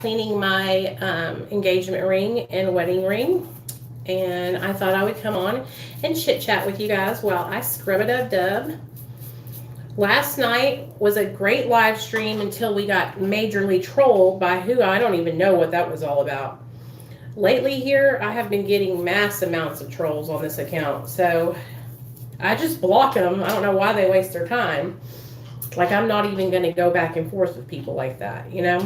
cleaning my engagement ring and wedding ring. And I thought I would come on and chit chat with you guys while I scrub a dub dub. Last night was a great live stream until we got majorly trolled by who I don't even know what that was all about. Lately here, I have been getting mass amounts of trolls on this account. So I just block them. I don't know why they waste their time. Like, I'm not even going to go back and forth with people like that, you know?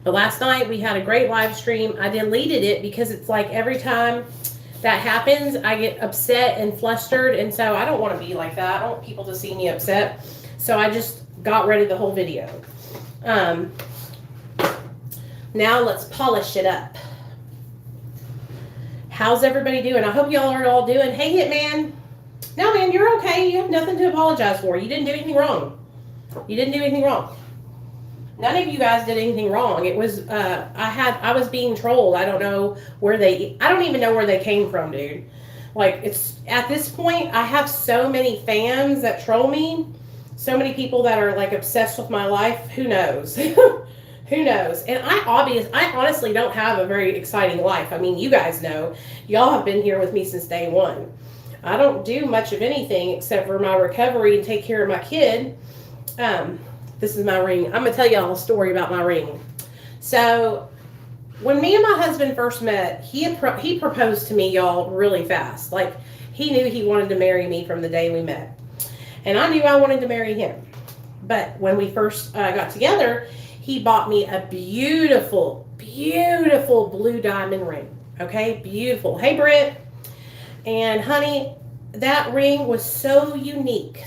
But last night we had a great live stream. I deleted it because it's like every time that happens, I get upset and flustered. And so I don't want to be like that. I don't want people to see me upset. So I just got rid of the whole video. Now let's polish it up. How's everybody doing? I hope y'all are all doing. Hey, Hitman. No, man, you're okay. You have nothing to apologize for. You didn't do anything wrong. You didn't do anything wrong. None of you guys did anything wrong. It was I was being trolled. I don't even know where they came from, dude. Like, it's at this point I have so many fans that troll me. So many people that are like obsessed with my life. Who knows? Who knows? And I honestly don't have a very exciting life. I mean, you guys know. Y'all have been here with me since day one. I don't do much of anything except for my recovery and take care of my kid. This is my ring. I'm going to tell y'all a story about my ring. So when me and my husband first met, he proposed to me, y'all, really fast. Like, he knew he wanted to marry me from the day we met. And I knew I wanted to marry him. But when we first got together, he bought me a beautiful, beautiful blue diamond ring. Okay? Beautiful. Hey, Britt. And honey, that ring was so unique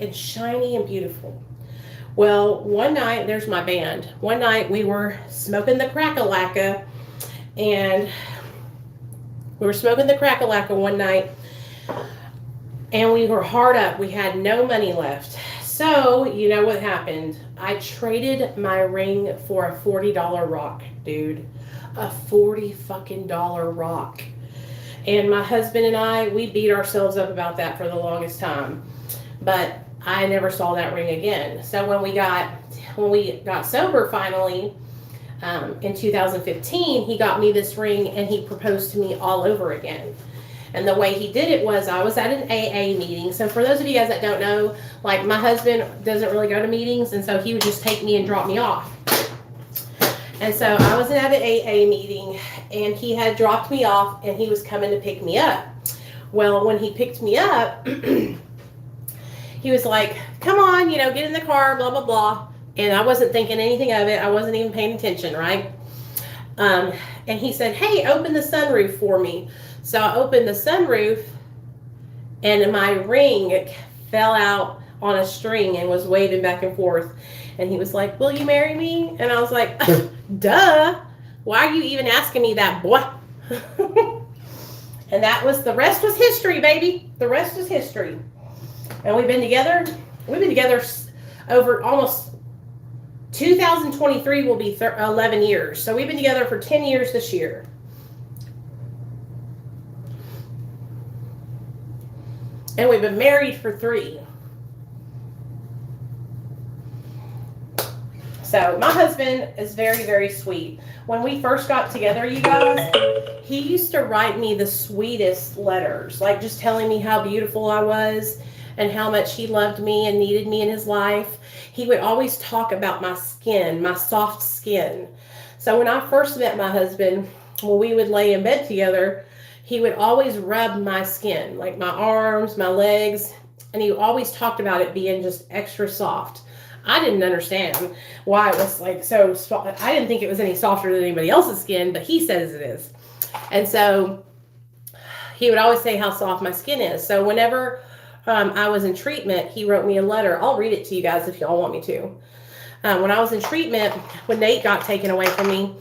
and shiny and beautiful. Well, one night, there's my band. One night we were smoking the crack-a-lacka, and one night, and we were hard up. We had no money left. So, you know what happened? I traded my ring for a $40 rock, dude. A $40 fucking rock. And my husband and I, we beat ourselves up about that for the longest time. But I never saw that ring again. So when we got sober finally, in 2015, he got me this ring and he proposed to me all over again. And the way he did it was, I was at an AA meeting. So for those of you guys that don't know, like, my husband doesn't really go to meetings, and so he would just take me and drop me off. And so I was at an AA meeting, and he had dropped me off, and he was coming to pick me up. Well, when he picked me up, he was like, come on, get in the car, blah, blah, blah. And I wasn't thinking anything of it. I wasn't even paying attention, right? And he said, hey, open the sunroof for me. So I opened the sunroof, and my ring fell out on a string and was waving back and forth. And he was like, will you marry me? And I was like, duh. Why are you even asking me that, boy? And the rest was history, baby. The rest is history. And we've been together over almost 2023 will be 11 years. So we've been together for 10 years this year. And we've been married for 3. So my husband is very, very sweet. When we first got together, you guys, he used to write me the sweetest letters, like just telling me how beautiful I was and how much he loved me and needed me in his life. He would always talk about my skin, my soft skin. So when I first met my husband, when we would lay in bed together, he would always rub my skin, like my arms, my legs, and he always talked about it being just extra soft. I didn't understand why it was like so soft. I didn't think it was any softer than anybody else's skin, but he says it is. And so he would always say how soft my skin is. So whenever I was in treatment, he wrote me a letter. I'll read it to you guys if y'all want me to. When I was in treatment, when Nate got taken away from me,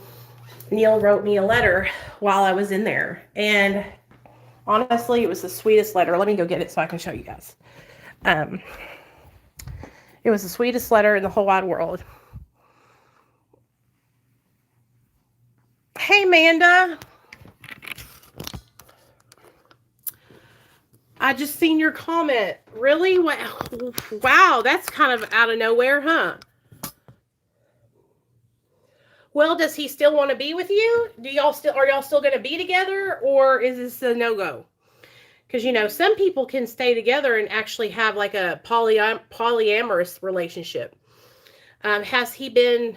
Neil wrote me a letter while I was in there. And honestly, it was the sweetest letter. Let me go get it so I can show you guys. It was the sweetest letter in the whole wide world. Hey, Amanda. I just seen your comment. Really? Wow, that's kind of out of nowhere, huh? Well, does he still want to be with you? Are y'all still going to be together, or is this a no-go? Because, you know, some people can stay together and actually have like a polyamorous relationship. Has he been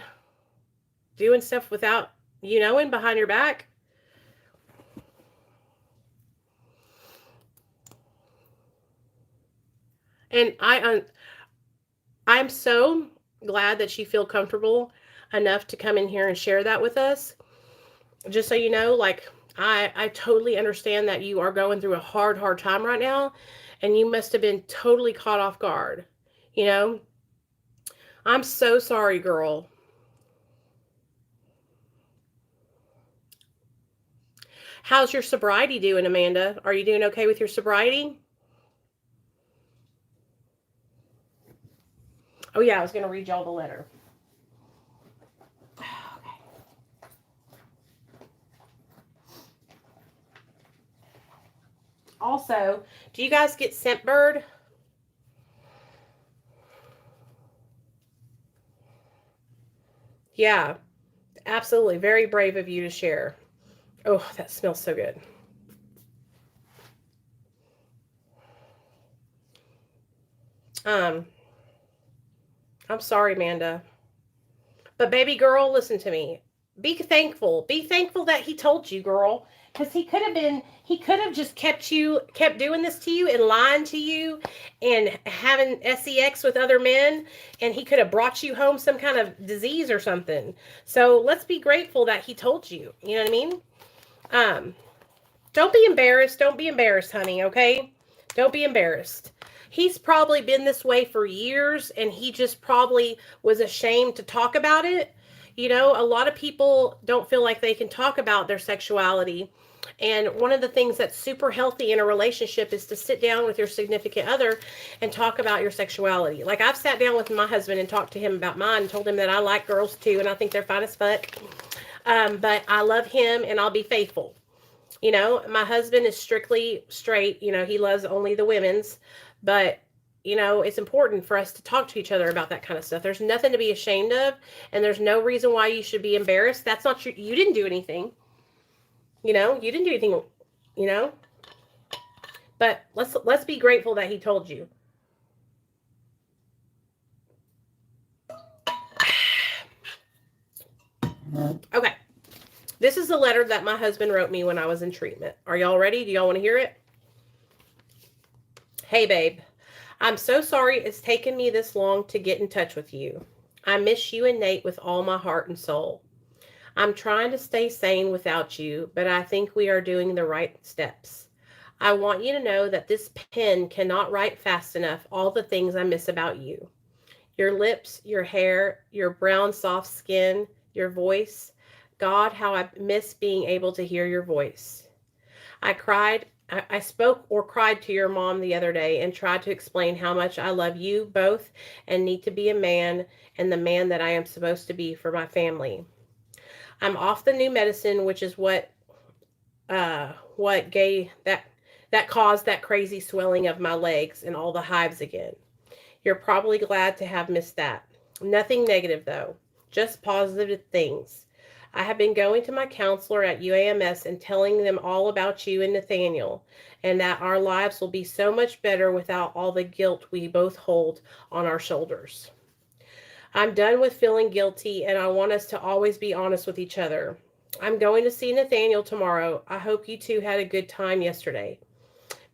doing stuff without you knowing behind your back? And I'm so glad that you feel comfortable enough to come in here and share that with us. Just so you know, like, I totally understand that you are going through a hard time right now, and you must have been totally caught off guard. You know, I'm so sorry, girl. How's your sobriety doing, Amanda? Are you doing okay with your sobriety? Oh, yeah, I was going to read y'all the letter. Also, do you guys get Scentbird? Yeah, absolutely. Very brave of you to share. Oh, that smells so good. I'm sorry, Amanda. But baby girl, listen to me. Be thankful. Be thankful that he told you, girl. Because he could have just kept doing this to you and lying to you and having sex with other men, and he could have brought you home some kind of disease or something. So let's be grateful that he told you. You know what I mean? Don't be embarrassed. Don't be embarrassed, honey, okay? Don't be embarrassed. He's probably been this way for years, and he just probably was ashamed to talk about it. You know, a lot of people don't feel like they can talk about their sexuality. And one of the things that's super healthy in a relationship is to sit down with your significant other and talk about your sexuality. Like, I've sat down with my husband and talked to him about mine and told him that I like girls too, and I think they're fine as fuck. But I love him and I'll be faithful. You know, my husband is strictly straight. You know, he loves only the women's. But, you know, it's important for us to talk to each other about that kind of stuff. There's nothing to be ashamed of, and there's no reason why you should be embarrassed. That's not you didn't do anything. You know, you didn't do anything, you know. But let's be grateful that he told you. Okay. This is a letter that my husband wrote me when I was in treatment. Are y'all ready? Do y'all want to hear it? Hey, babe. I'm so sorry it's taken me this long to get in touch with you. I miss you and Nate with all my heart and soul. I'm trying to stay sane without you, but I think we are doing the right steps. I want you to know that this pen cannot write fast enough all the things I miss about you. Your lips, your hair, your brown soft skin, your voice. God, how I miss being able to hear your voice. I spoke or cried to your mom the other day and tried to explain how much I love you both and need to be a man and the man that I am supposed to be for my family. I'm off the new medicine, which is what gave that caused that crazy swelling of my legs and all the hives again. You're probably glad to have missed that. Nothing negative though, just positive things. I have been going to my counselor at UAMS and telling them all about you and Nathaniel, and that our lives will be so much better without all the guilt we both hold on our shoulders. I'm done with feeling guilty, and I want us to always be honest with each other. I'm going to see Nathaniel tomorrow. I hope you two had a good time yesterday.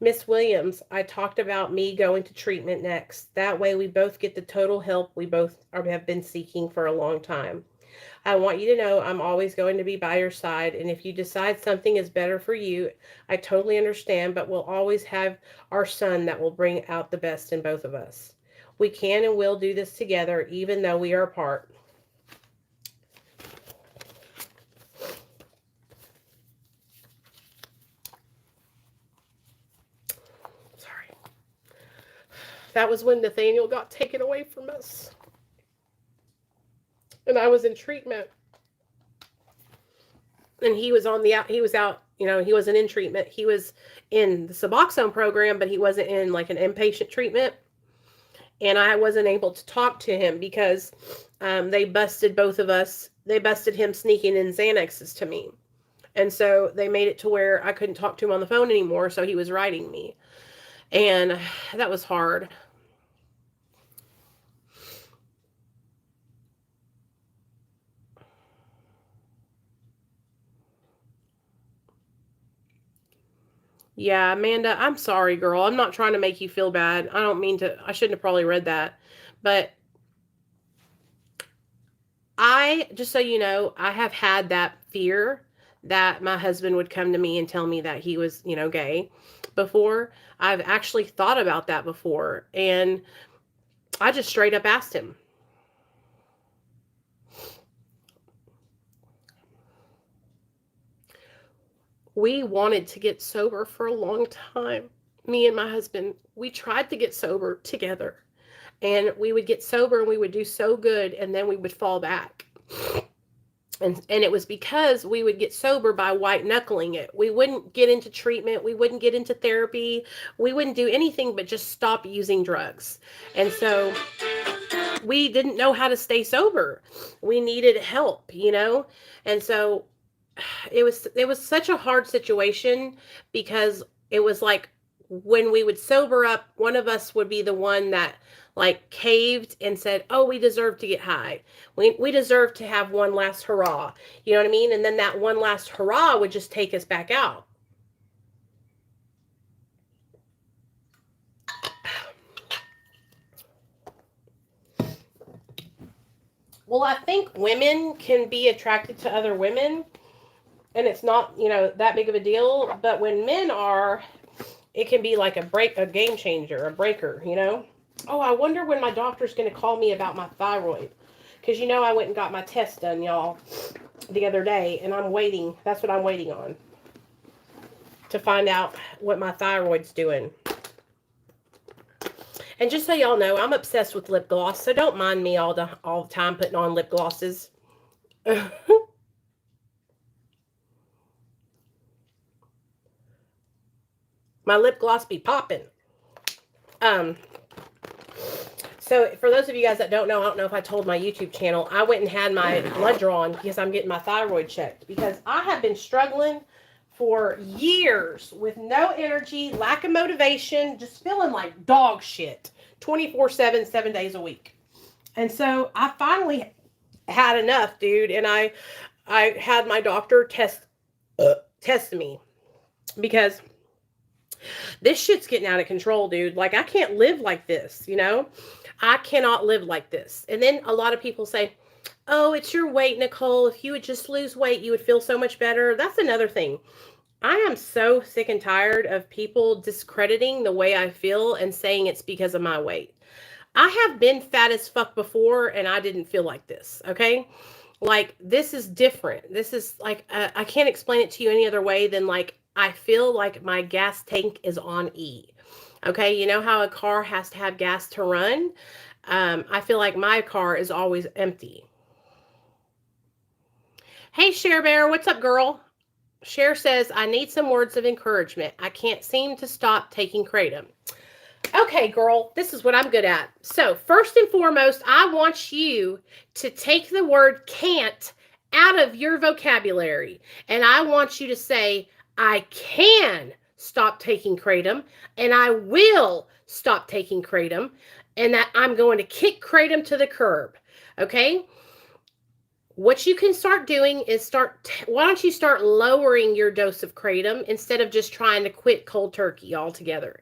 Miss Williams, I talked about me going to treatment next. That way we both get the total help we both have been seeking for a long time. I want you to know I'm always going to be by your side, and if you decide something is better for you, I totally understand, but we'll always have our son that will bring out the best in both of us. We can and will do this together, even though we are apart. Sorry. That was when Nathaniel got taken away from us. And I was in treatment. And he was out, you know, he wasn't in treatment. He was in the Suboxone program, but he wasn't in like an inpatient treatment. and I wasn't able to talk to him because they busted both of us. They busted him sneaking in Xanaxes to me. And so they made it to where I couldn't talk to him on the phone anymore, so he was writing me. And that was hard. Yeah, Amanda, I'm sorry, girl. I'm not trying to make you feel bad. I don't mean to. I shouldn't have probably read that. But just so you know, I have had that fear that my husband would come to me and tell me that he was, gay before. I've actually thought about that before. And I just straight up asked him. We wanted to get sober for a long time. Me and my husband, we tried to get sober together. And we would get sober and we would do so good, and then we would fall back. And it was because we would get sober by white knuckling it. We wouldn't get into treatment. We wouldn't get into therapy. We wouldn't do anything but just stop using drugs. And so we didn't know how to stay sober. We needed help, And so it was such a hard situation, because it was like when we would sober up, one of us would be the one that like caved and said, oh, we deserve to get high. We deserve to have one last hurrah. You know what I mean? And then that one last hurrah would just take us back out. Well, I think women can be attracted to other women, and it's not, that big of a deal. But when men are, it can be like a game changer, a breaker, Oh, I wonder when my doctor's going to call me about my thyroid. Because, I went and got my test done, y'all, the other day. And I'm waiting. That's what I'm waiting on. To find out what my thyroid's doing. And just so y'all know, I'm obsessed with lip gloss. So don't mind me all the time putting on lip glosses. My lip gloss be popping. So for those of you guys that don't know, I don't know if I told my YouTube channel, I went and had my blood drawn because I'm getting my thyroid checked, because I have been struggling for years with no energy, lack of motivation, just feeling like dog shit 24/7, 7 days a week. And so I finally had enough, dude. And I had my doctor test me, because this shit's getting out of control, dude. Like, I can't live like this, I cannot live like this. And then a lot of people say, oh, it's your weight, Nicole. If you would just lose weight, you would feel so much better. That's another thing. I am so sick and tired of people discrediting the way I feel and saying it's because of my weight. I have been fat as fuck before, and I didn't feel like this, okay? Like, this is different. This is like, I can't explain it to you any other way than like, I feel like my gas tank is on E. Okay, you know how a car has to have gas to run? I feel like my car is always empty. Hey, Cher Bear, what's up, girl? Cher says, I need some words of encouragement. I can't seem to stop taking kratom. Okay, girl, this is what I'm good at. So first and foremost, I want you to take the word can't out of your vocabulary. And I want you to say, I can stop taking kratom, and I will stop taking kratom, and that I'm going to kick kratom to the curb. Okay? What you can start doing is why don't you start lowering your dose of kratom instead of just trying to quit cold turkey altogether?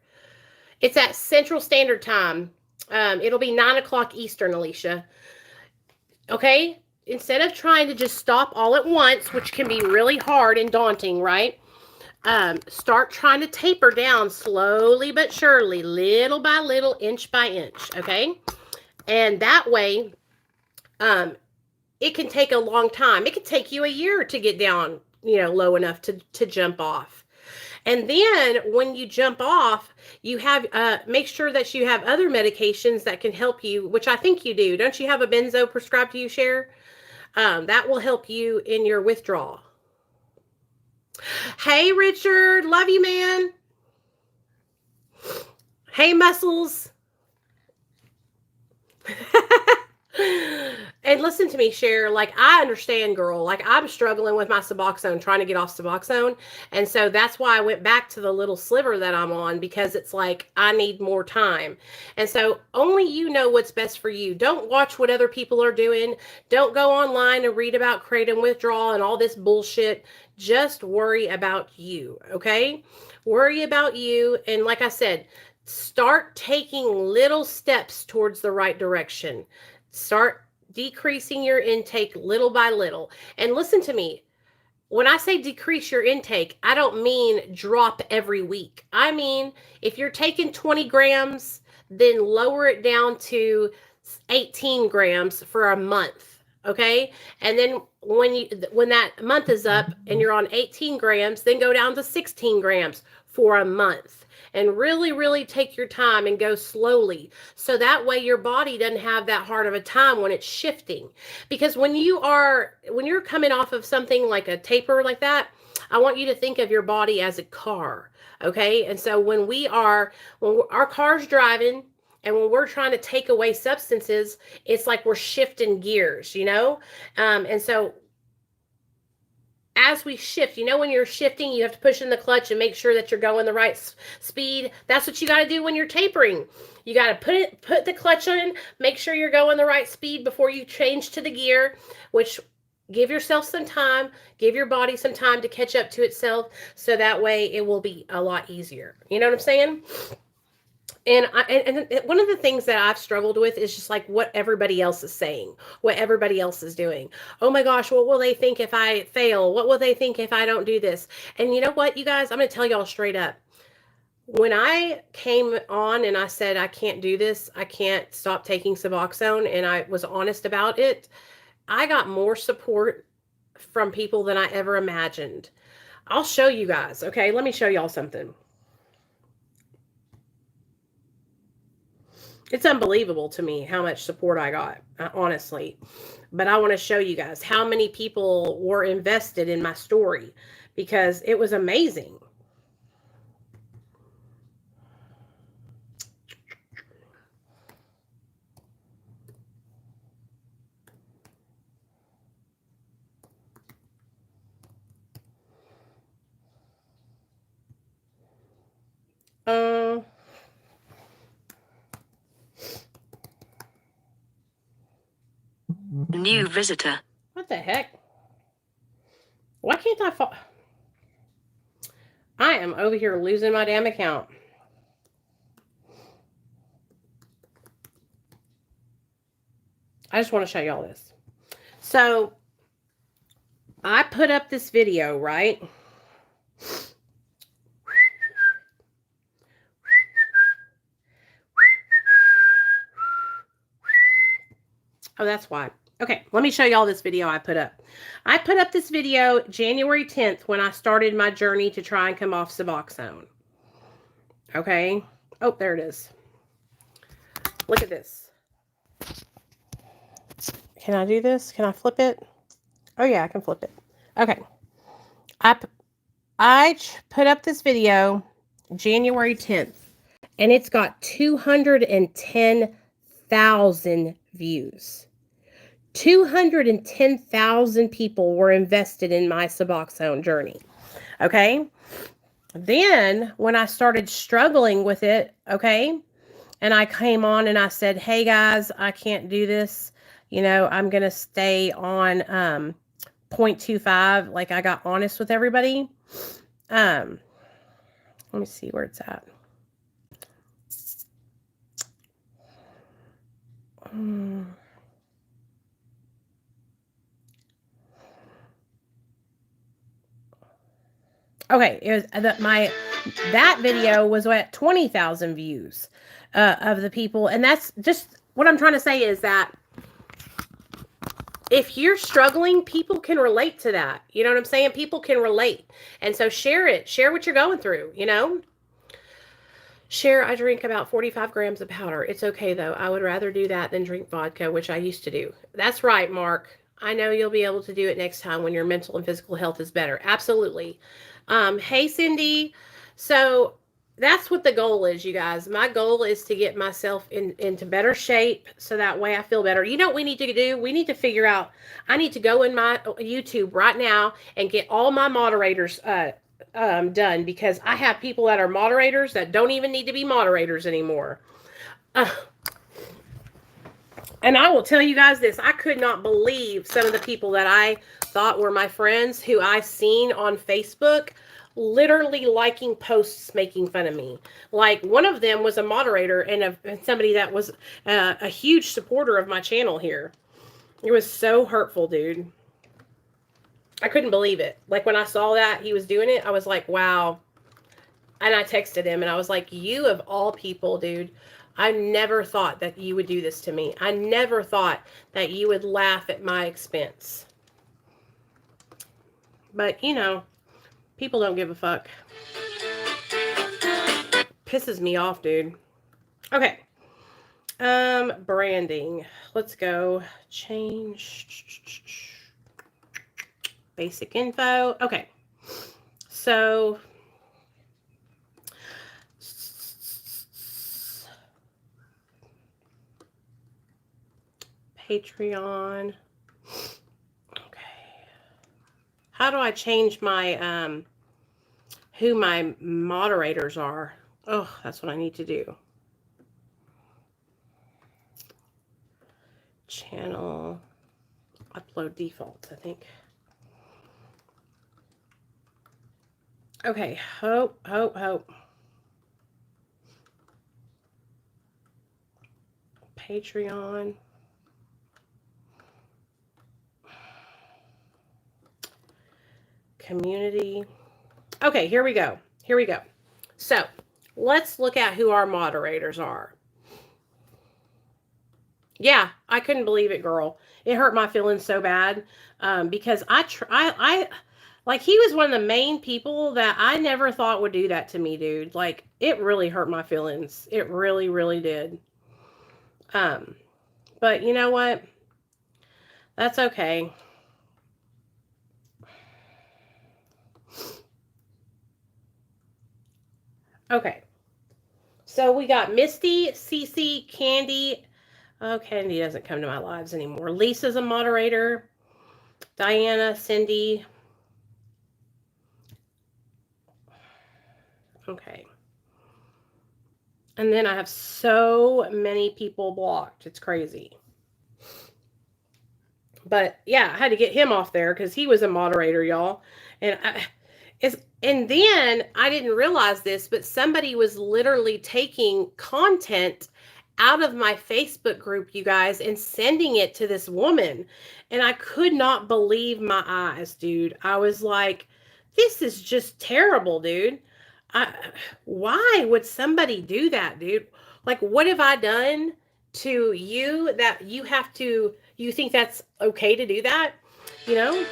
It's at Central Standard Time. It'll be 9 o'clock Eastern, Alicia. Okay? Instead of trying to just stop all at once, which can be really hard and daunting, right? Start trying to taper down slowly but surely, little by little, inch by inch, okay? And that way, it can take a long time. It could take you a year to get down, low enough to jump off. And then when you jump off, you have, make sure that you have other medications that can help you, which I think you do. Don't you have a benzo prescribed to you, Cher? That will help you in your withdrawal. Hey, Richard. Love you, man. Hey, Muscles. And listen to me, Cher. Like, I understand, girl. Like, I'm struggling with my Suboxone, trying to get off Suboxone. And so that's why I went back to the little sliver that I'm on, because it's like, I need more time. And so only you know what's best for you. Don't watch what other people are doing. Don't go online and read about kratom withdrawal and all this bullshit. Just worry about you, okay? Worry about you. And like I said, start taking little steps towards the right direction. Start decreasing your intake little by little. And listen to me. When I say decrease your intake, I don't mean drop every week. I mean, if you're taking 20 grams, then lower it down to 18 grams for a month. Okay. And then when that month is up and you're on 18 grams, then go down to 16 grams for a month. And really, really take your time and go slowly. So that way your body doesn't have that hard of a time when it's shifting. Because when you're coming off of something like a taper like that, I want you to think of your body as a car. Okay. And so when our car's driving, and when we're trying to take away substances, it's like we're shifting gears, you know? And so as we shift, you know, when you're shifting, you have to push in the clutch and make sure that you're going the right speed. That's what you got to do when you're tapering. You got to put the clutch on, make sure you're going the right speed before you change to the gear, which give yourself some time, give your body some time to catch up to itself. So that way it will be a lot easier. You know what I'm saying? And one of the things that I've struggled with is just like what everybody else is saying, what everybody else is doing. Oh my gosh, what will they think if I fail? What will they think if I don't do this? And you know what, you guys, I'm going to tell y'all straight up. When I came on and I said, I can't do this, I can't stop taking Suboxone, and I was honest about it, I got more support from people than I ever imagined. I'll show you guys. Okay, let me show y'all something. It's unbelievable to me how much support I got, honestly. But I want to show you guys how many people were invested in my story, because it was amazing. New visitor. What the heck? Why can't I I am over here losing my damn account. I just want to show y'all this. So, I put up this video, right? Oh, that's why. Okay, let me show y'all this video I put up. I put up this video January 10th when I started my journey to try and come off Suboxone. Okay. Oh, there it is. Look at this. Can I do this? Can I flip it? Oh, yeah, I can flip it. Okay. I put up this video January 10th, and it's got 210,000 views. 210,000 people were invested in my Suboxone journey. Okay. Then when I started struggling with it, okay, and I came on and I said, hey guys, I can't do this. You know, I'm going to stay on 0.25. Like, I got honest with everybody. Let me see where it's at. Okay, it was that video was at 20,000 views of the people, and that's just what I'm trying to say is that if you're struggling, people can relate to that. You know what I'm saying? People can relate, and so share it. Share what you're going through. You know, share. I drink about 45 grams of powder. It's okay though. I would rather do that than drink vodka, which I used to do. That's right, Mark. I know you'll be able to do it next time when your mental and physical health is better. Absolutely. Hey, Cindy. So that's what the goal is, you guys. My goal is to get myself into better shape so that way I feel better. You know what we need to do? We need to figure out, I need to go in my YouTube right now and get all my moderators done, because I have people that are moderators that don't even need to be moderators anymore. And I will tell you guys this, I could not believe some of the people that I thought were my friends who I seen on Facebook literally liking posts making fun of me. Like, one of them was a moderator and somebody that was a huge supporter of my channel here. It was so hurtful, dude. I couldn't believe it. Like, when I saw that he was doing it, I was like, wow. And I texted him and I was like, you of all people, dude, I never thought that you would do this to me. I never thought that you would laugh at my expense. But, you know, people don't give a fuck. Pisses me off, dude. Okay. Branding. Let's go. Change. Basic info. Okay. So, Patreon. Okay. How do I change my, who my moderators are? Oh, that's what I need to do. Channel. Upload defaults, I think. Okay. Hope. Patreon. Community. Okay, here we go. So, let's look at who our moderators are. Yeah, I couldn't believe it, girl. It hurt my feelings so bad, because I like, he was one of the main people that I never thought would do that to me, dude. Like, it really hurt my feelings. It really, really did. But you know what? That's okay. Okay. So we got Misty, Cece, Candy. Oh, Candy doesn't come to my lives anymore. Lisa's a moderator. Diana, Cindy. Okay. And then I have so many people blocked. It's crazy. But yeah, I had to get him off there because he was a moderator, y'all. And then I didn't realize this, but somebody was literally taking content out of my Facebook group, you guys, and sending it to this woman. And I could not believe my eyes, dude. I was like, this is just terrible, dude. Why would somebody do that, dude? Like, what have I done to you that you think that's okay to do that? You know?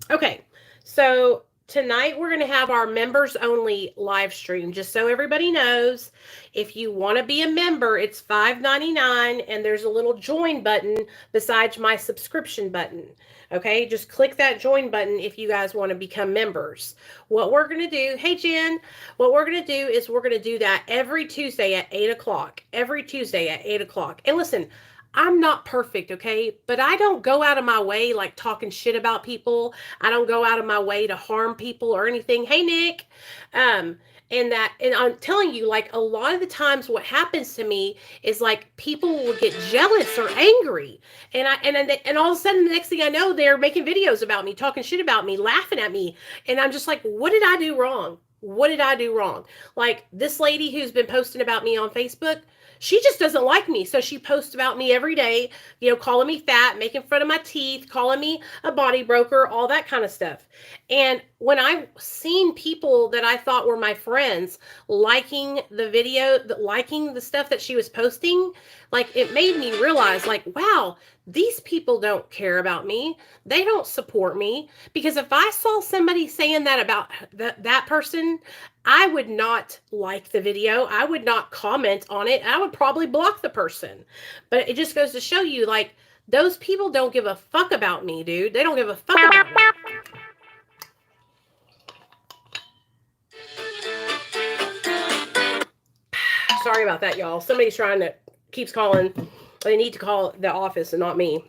Okay, so tonight we're going to have our members only live stream. Just so everybody knows, if you want to be a member, it's $5.99, and there's a little join button besides my subscription button. Okay, just click that join button if you guys want to become members. What we're going to do, hey Jen, what we're going to do is we're going to do that every Tuesday at 8 o'clock. Every Tuesday at 8 o'clock. And listen, I'm not perfect, okay? But I don't go out of my way like talking shit about people. I don't go out of my way to harm people or anything. Hey, Nick. And I'm telling you, like, a lot of the times what happens to me is like people will get jealous or angry. And all of a sudden the next thing I know, they're making videos about me, talking shit about me, laughing at me. And I'm just like, what did I do wrong? What did I do wrong? Like, this lady who's been posting about me on Facebook, she just doesn't like me. So she posts about me every day, you know, calling me fat, making fun of my teeth, calling me a body broker, all that kind of stuff. And when I've seen people that I thought were my friends liking the video, liking the stuff that she was posting, like, it made me realize, like, wow, these people don't care about me. They don't support me. Because if I saw somebody saying that about that person, I would not like the video. I would not comment on it. I would probably block the person. But it just goes to show you, like, those people don't give a fuck about me, dude. They don't give a fuck about me. Sorry about that, y'all. Somebody's keeps calling. They need to call the office and not me.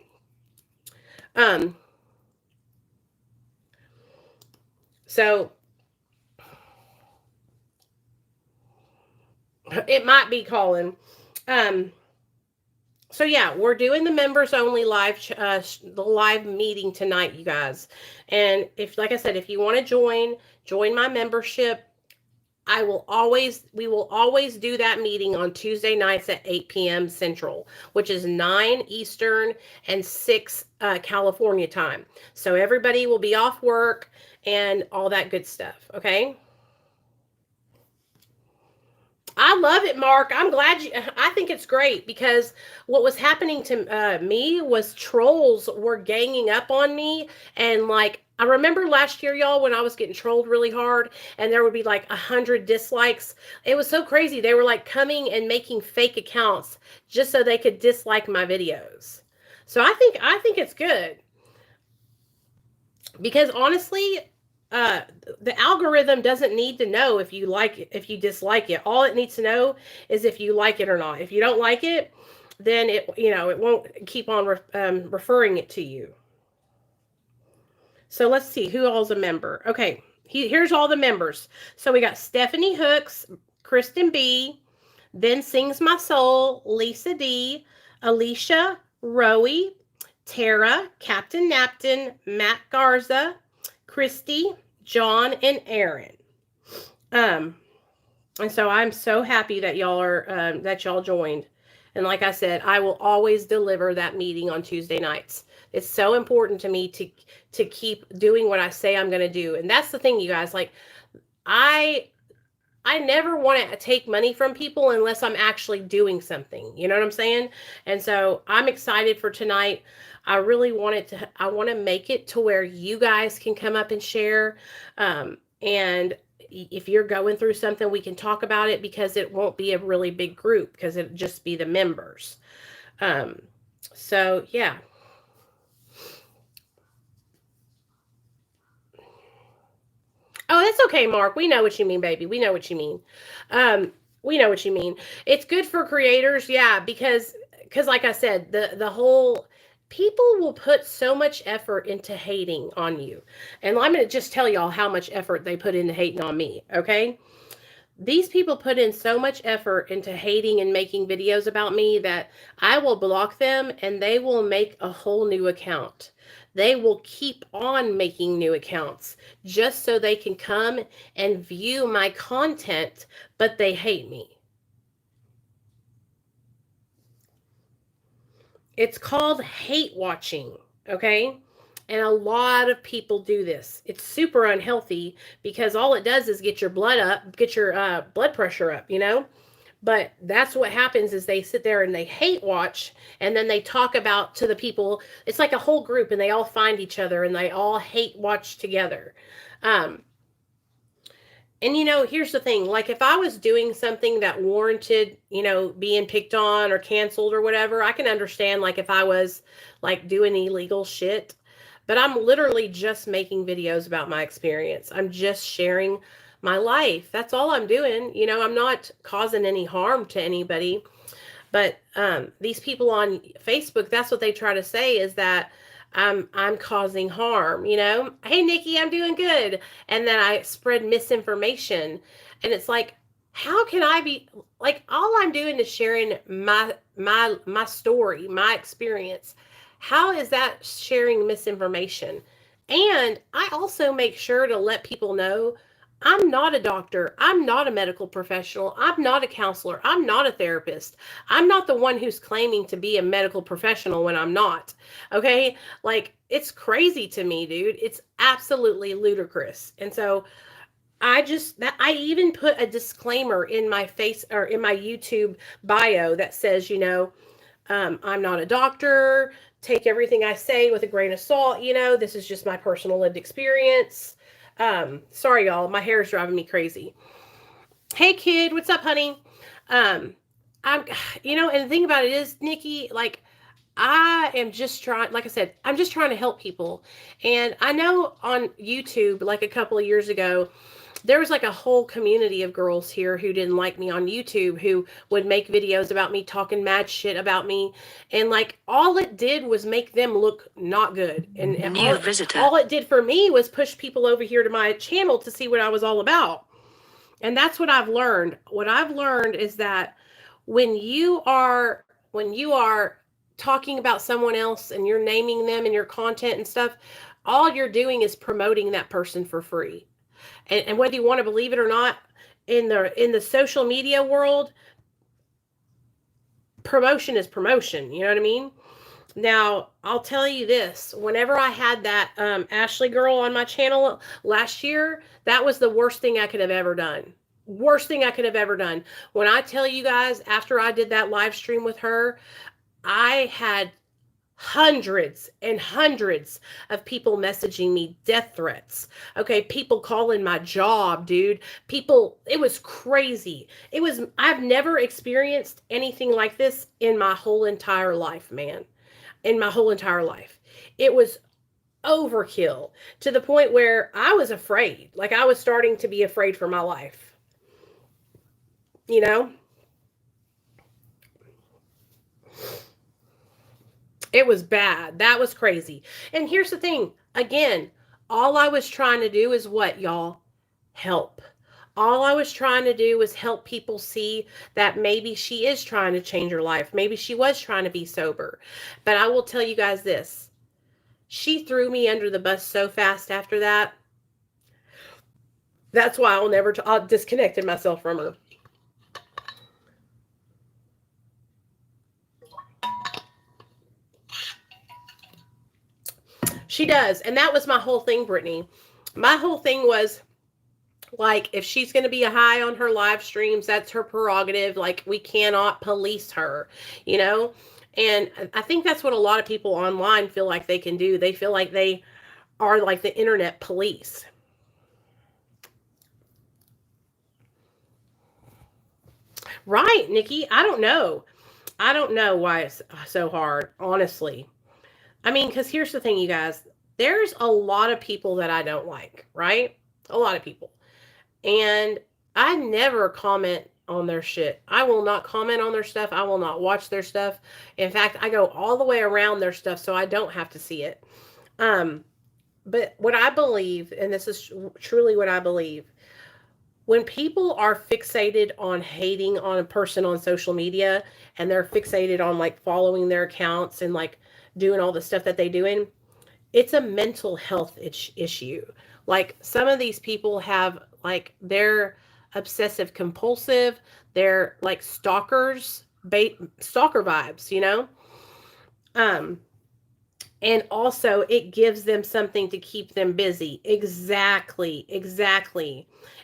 So it might be calling. So yeah, we're doing the members only the live meeting tonight, you guys. And like I said, if you want to join my membership, we will always do that meeting on Tuesday nights at 8 p.m. Central, which is 9 Eastern and 6 California time. So everybody will be off work and all that good stuff. Okay. I love it, Mark. I'm glad I think it's great because what was happening to me was trolls were ganging up on me. And like, I remember last year, y'all, when I was getting trolled really hard and there would be like 100 dislikes. It was so crazy. They were like coming and making fake accounts just so they could dislike my videos. So I think it's good because honestly, the algorithm doesn't need to know if you dislike it. All it needs to know is if you like it or not. If you don't like it, then it won't keep on referring it to you. So let's see who all's a member. Okay, here's all the members. So we got Stephanie Hooks, Kristen B, Then Sings My Soul, Lisa D, Alicia, Rowie, Tara, Captain Napton, Matt Garza, Christy, John, and Aaron. And so I'm so happy that y'all joined. And like I said, I will always deliver that meeting on Tuesday nights. It's so important to me to keep doing what I say I'm going to do. And that's the thing, you guys, like I never want to take money from people unless I'm actually doing something. You know what I'm saying? And so I'm excited for tonight. I really want to make it to where you guys can come up and share. And if you're going through something, we can talk about it because it won't be a really big group because it'll just be the members. So yeah. Oh, that's okay, Mark. We know what you mean, baby. We know what you mean. We know what you mean. It's good for creators, yeah, because like I said, the whole people will put so much effort into hating on you. And I'm going to just tell y'all how much effort they put into hating on me, okay? These people put in so much effort into hating and making videos about me that I will block them and they will make a whole new account. They will keep on making new accounts just so they can come and view my content, but they hate me. It's called hate watching, okay? And a lot of people do this. It's super unhealthy because all it does is get your blood up, get your blood pressure up, you know? But that's what happens is they sit there and they hate watch and then they talk about to the people. It's like a whole group and they all find each other and they all hate watch together. And here's the thing, like if I was doing something that warranted, being picked on or canceled or whatever, I can understand like if I was like doing illegal shit, but I'm literally just making videos about my experience. I'm just sharing my life. That's all I'm doing. I'm not causing any harm to anybody, but these people on Facebook, that's what they try to say is that I'm causing harm, Hey, Nikki, I'm doing good. And then I spread misinformation. And it's like, how can I be like, all I'm doing is sharing my story, my experience. How is that sharing misinformation? And I also make sure to let people know I'm not a doctor. I'm not a medical professional. I'm not a counselor. I'm not a therapist. I'm not the one who's claiming to be a medical professional when I'm not. Okay? Like, it's crazy to me, dude. It's absolutely ludicrous. And so I even put a disclaimer in my face or in my YouTube bio that says, I'm not a doctor. Take everything I say with a grain of salt. This is just my personal lived experience. Sorry, y'all. My hair is driving me crazy. Hey, kid. What's up, honey? And the thing about it is, Nikki, like, I am just trying, like I said, I'm just trying to help people. And I know on YouTube, like a couple of years ago, there was like a whole community of girls here who didn't like me on YouTube, who would make videos about me talking mad shit about me, and like all it did was make them look not good. And all it did for me was push people over here to my channel to see what I was all about. And that's what I've learned. What I've learned is that when you are talking about someone else and you're naming them in your content and stuff, all you're doing is promoting that person for free. And whether you want to believe it or not, in the social media world, promotion is promotion. You know what I mean? Now, I'll tell you this. Whenever I had that Ashley girl on my channel last year, that was the worst thing I could have ever done. Worst thing I could have ever done. When I tell you guys, after I did that live stream with her, I had hundreds and hundreds of people messaging me death threats. Okay, people calling my job, dude. People, it was crazy. I've never experienced anything like this in my whole entire life, man. In my whole entire life. It was overkill to the point where I was afraid. Like, I was starting to be afraid for my life. You know? It was bad. That was crazy. And here's the thing. Again, all I was trying to do is what, y'all? Help. All I was trying to do was help people see that maybe she is trying to change her life. Maybe she was trying to be sober. But I will tell you guys this. She threw me under the bus so fast after that. That's why I disconnected myself from her. She does. And that was my whole thing, Brittany. My whole thing was, like, if she's going to be a high on her live streams, that's her prerogative. Like, we cannot police her, you know? And I think that's what a lot of people online feel like they can do. They feel like they are like the internet police. Right, Nikki. I don't know. I don't know why it's so hard, honestly. I mean, because here's the thing, you guys. There's a lot of people that I don't like, right? A lot of people. And I never comment on their shit. I will not comment on their stuff. I will not watch their stuff. In fact, I go all the way around their stuff so I don't have to see it. But what I believe, and this is truly what I believe, when people are fixated on hating on a person on social media and they're fixated on like following their accounts and like doing all the stuff that they doing, it's a mental health issue. Like, some of these people have like, they're obsessive compulsive, they're like stalkers, stalker vibes, you know? And also it gives them something to keep them busy. Exactly.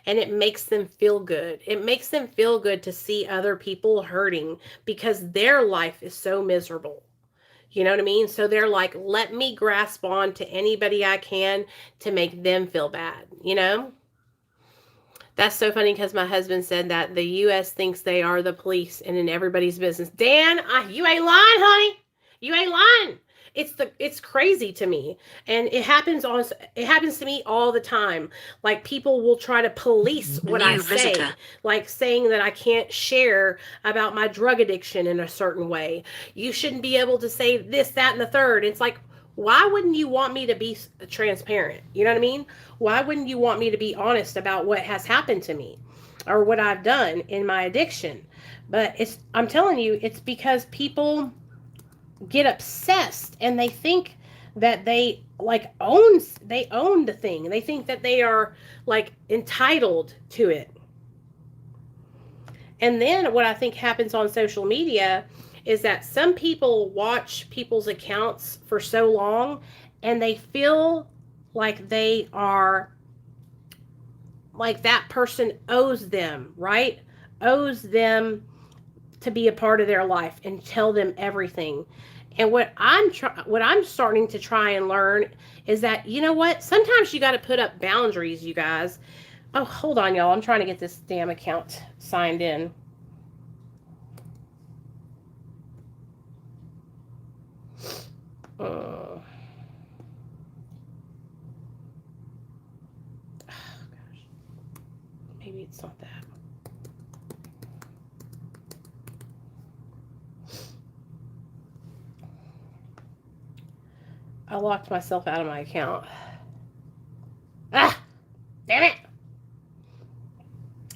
And it makes them feel good. It makes them feel good to see other people hurting because their life is so miserable. You know what I mean? So they're like, let me grasp on to anybody I can to make them feel bad, you know? That's so funny because my husband said that the U.S. thinks they are the police and in everybody's business. Dan, you ain't lying, honey. You ain't lying. It's crazy to me. And it happens to me all the time. Like, people will try to police what I say, like saying that I can't share about my drug addiction in a certain way. You shouldn't be able to say this, that, and the third. It's like, why wouldn't you want me to be transparent? You know what I mean? Why wouldn't you want me to be honest about what has happened to me or what I've done in my addiction? But I'm telling you, it's because people get obsessed and they think that they own the thing. They think that they are like entitled to it. And then what I think happens on social media is that some people watch people's accounts for so long and they feel like they are like that person owes them, right? Owes them to be a part of their life and tell them everything. And what I'm starting to try and learn is that, you know what? Sometimes you got to put up boundaries, you guys. Oh, hold on, y'all. I'm trying to get this damn account signed in. Oh, gosh. it's not that. I locked myself out of my account. Ah! Damn it!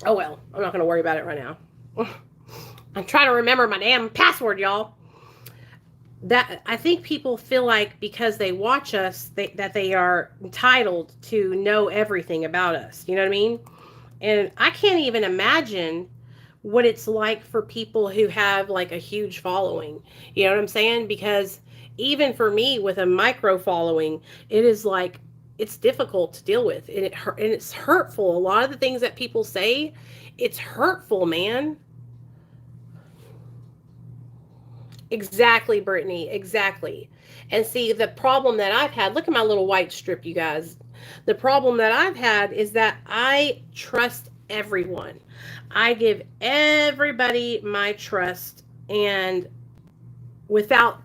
Oh well, I'm not going to worry about it right now. I'm trying to remember my damn password, y'all. That I think people feel like because they watch us, that they are entitled to know everything about us. You know what I mean? And I can't even imagine what it's like for people who have like a huge following. You know what I'm saying? Because even for me with a micro following, it is like it's difficult to deal with, and it's hurtful. A lot of the things that people say, it's hurtful, man. Exactly, Brittany. Exactly. And see, the problem that I've had, look at my little white strip, you guys. The problem that I've had is that I trust everyone. I give everybody my trust and without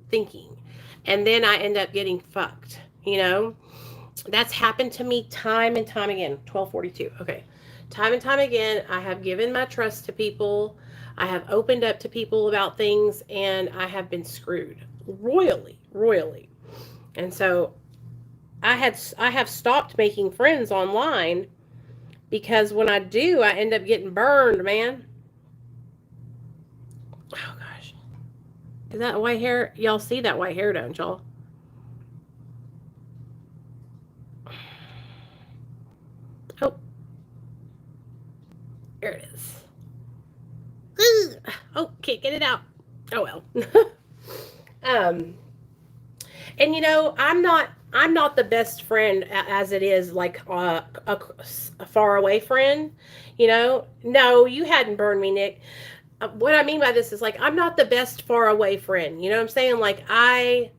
thinking. And then I end up getting fucked, you know? That's happened to me time and time again. 1242. Okay. Time and time again, I have given my trust to people. I have opened up to people about things, and I have been screwed royally, royally. And so I have stopped making friends online because when I do, I end up getting burned, man. Oh gosh. Is that white hair? Y'all see that white hair, don't y'all? Oh, there it is. Oh, can't get it out. Oh well. um, and you know, I'm not the best friend as it is like a far away friend. You know, no, you hadn't burned me, Nick. What I mean by this is like I'm not the best far away friend. You know what I'm saying? Like a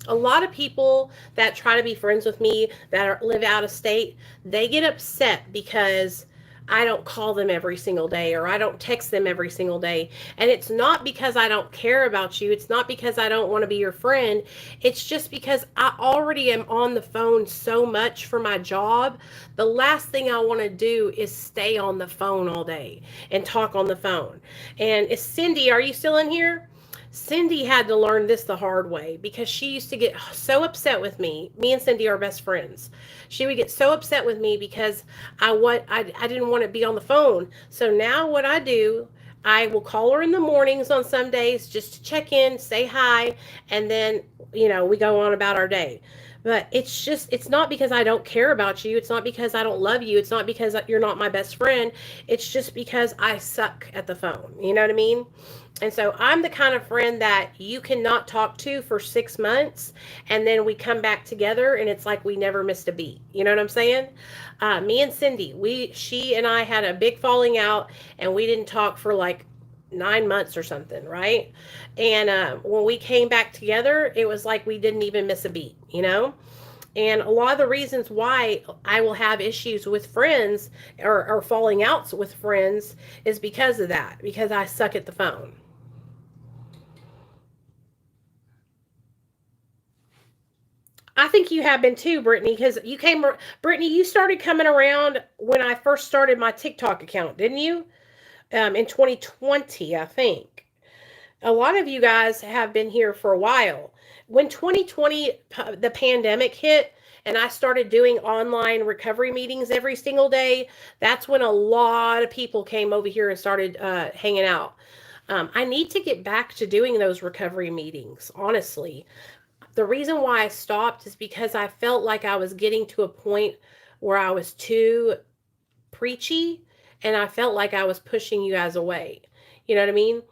lot of people that try to be friends with me live out of state, they get upset because I don't call them every single day or I don't text them every single day. And it's not because I don't care about you. It's not because I don't want to be your friend. It's just because I already am on the phone so much for my job. The last thing I want to do is stay on the phone all day and talk on the phone. And Cindy, are you still in here? Cindy had to learn this the hard way because she used to get so upset with me. Me and Cindy are best friends. She would get so upset with me because I didn't want to be on the phone. So now what I do, I will call her in the mornings on some days just to check in, say hi, and then, we go on about our day. But it's not because I don't care about you. It's not because I don't love you. It's not because you're not my best friend. It's just because I suck at the phone. You know what I mean? And so I'm the kind of friend that you cannot talk to for 6 months and then we come back together and it's like we never missed a beat. You know what I'm saying? Me and Cindy, she and I had a big falling out and we didn't talk for like 9 months or something, right? And when we came back together, it was like we didn't even miss a beat, you know? And a lot of the reasons why I will have issues with friends or falling outs with friends is because of that, because I suck at the phone. I think you have been too, Brittany, because Brittany, you started coming around when I first started my TikTok account, didn't you? In 2020, I think. A lot of you guys have been here for a while. When 2020, the pandemic hit, and I started doing online recovery meetings every single day, that's when a lot of people came over here and started hanging out. I need to get back to doing those recovery meetings, honestly. The reason why I stopped is because I felt like I was getting to a point where I was too preachy and I felt like I was pushing you guys away. You know what I mean?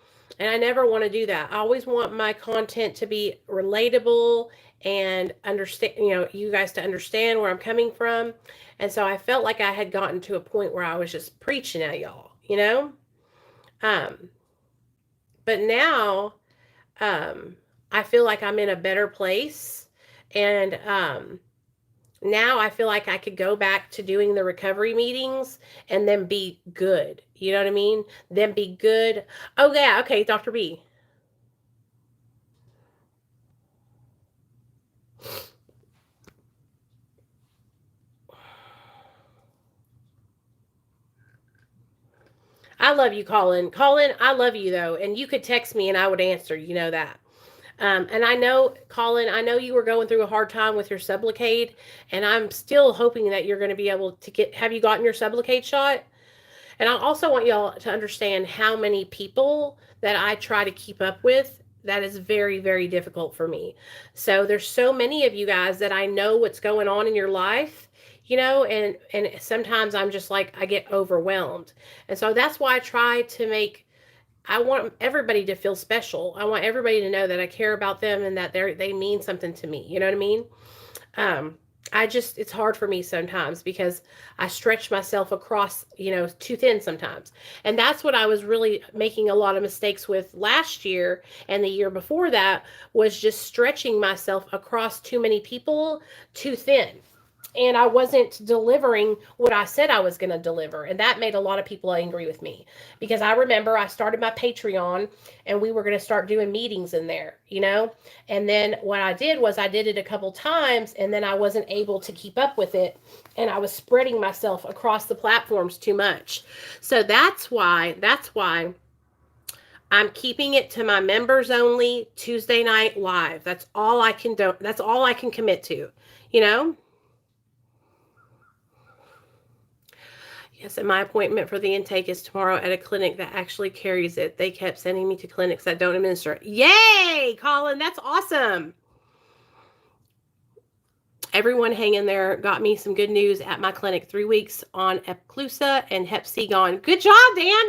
And I never want to do that. I always want my content to be relatable and understand, you guys to understand where I'm coming from. And so I felt like I had gotten to a point where I was just preaching at y'all, you know? Um, but now I feel like I'm in a better place. And now I feel like I could go back to doing the recovery meetings and then be good. You know what I mean? Then be good. Oh, yeah. Okay, Dr. B. I love you, Colin. Colin, I love you though, and you could text me and I would answer. You know that. And I know, Colin, I know you were going through a hard time with your Sublocade, and I'm still hoping that you're going to be able to get. Have you gotten your Sublocade shot? And I also want y'all to understand how many people that I try to keep up with. That is very, very difficult for me. So there's so many of you guys that I know what's going on in your life, and sometimes I'm just like I get overwhelmed. And so that's why I want everybody to feel special. I want everybody to know that I care about them and that they mean something to me. You know what I mean? It's hard for me sometimes because I stretch myself across, too thin sometimes. And that's what I was really making a lot of mistakes with last year and the year before that, was just stretching myself across too many people too thin. And I wasn't delivering what I said I was going to deliver. And that made a lot of people angry with me, because I remember I started my Patreon and we were going to start doing meetings in there, and then what I did was I did it a couple times and then I wasn't able to keep up with it. And I was spreading myself across the platforms too much. So that's why I'm keeping it to my members only Tuesday night live. That's all I can do. That's all I can commit to, Yes, and my appointment for the intake is tomorrow at a clinic that actually carries it. They kept sending me to clinics that don't administer it. Yay, Colin, that's awesome. Everyone hang in there. Got me some good news at my clinic. 3 weeks on Epclusa and Hep C gone. Good job, Dan.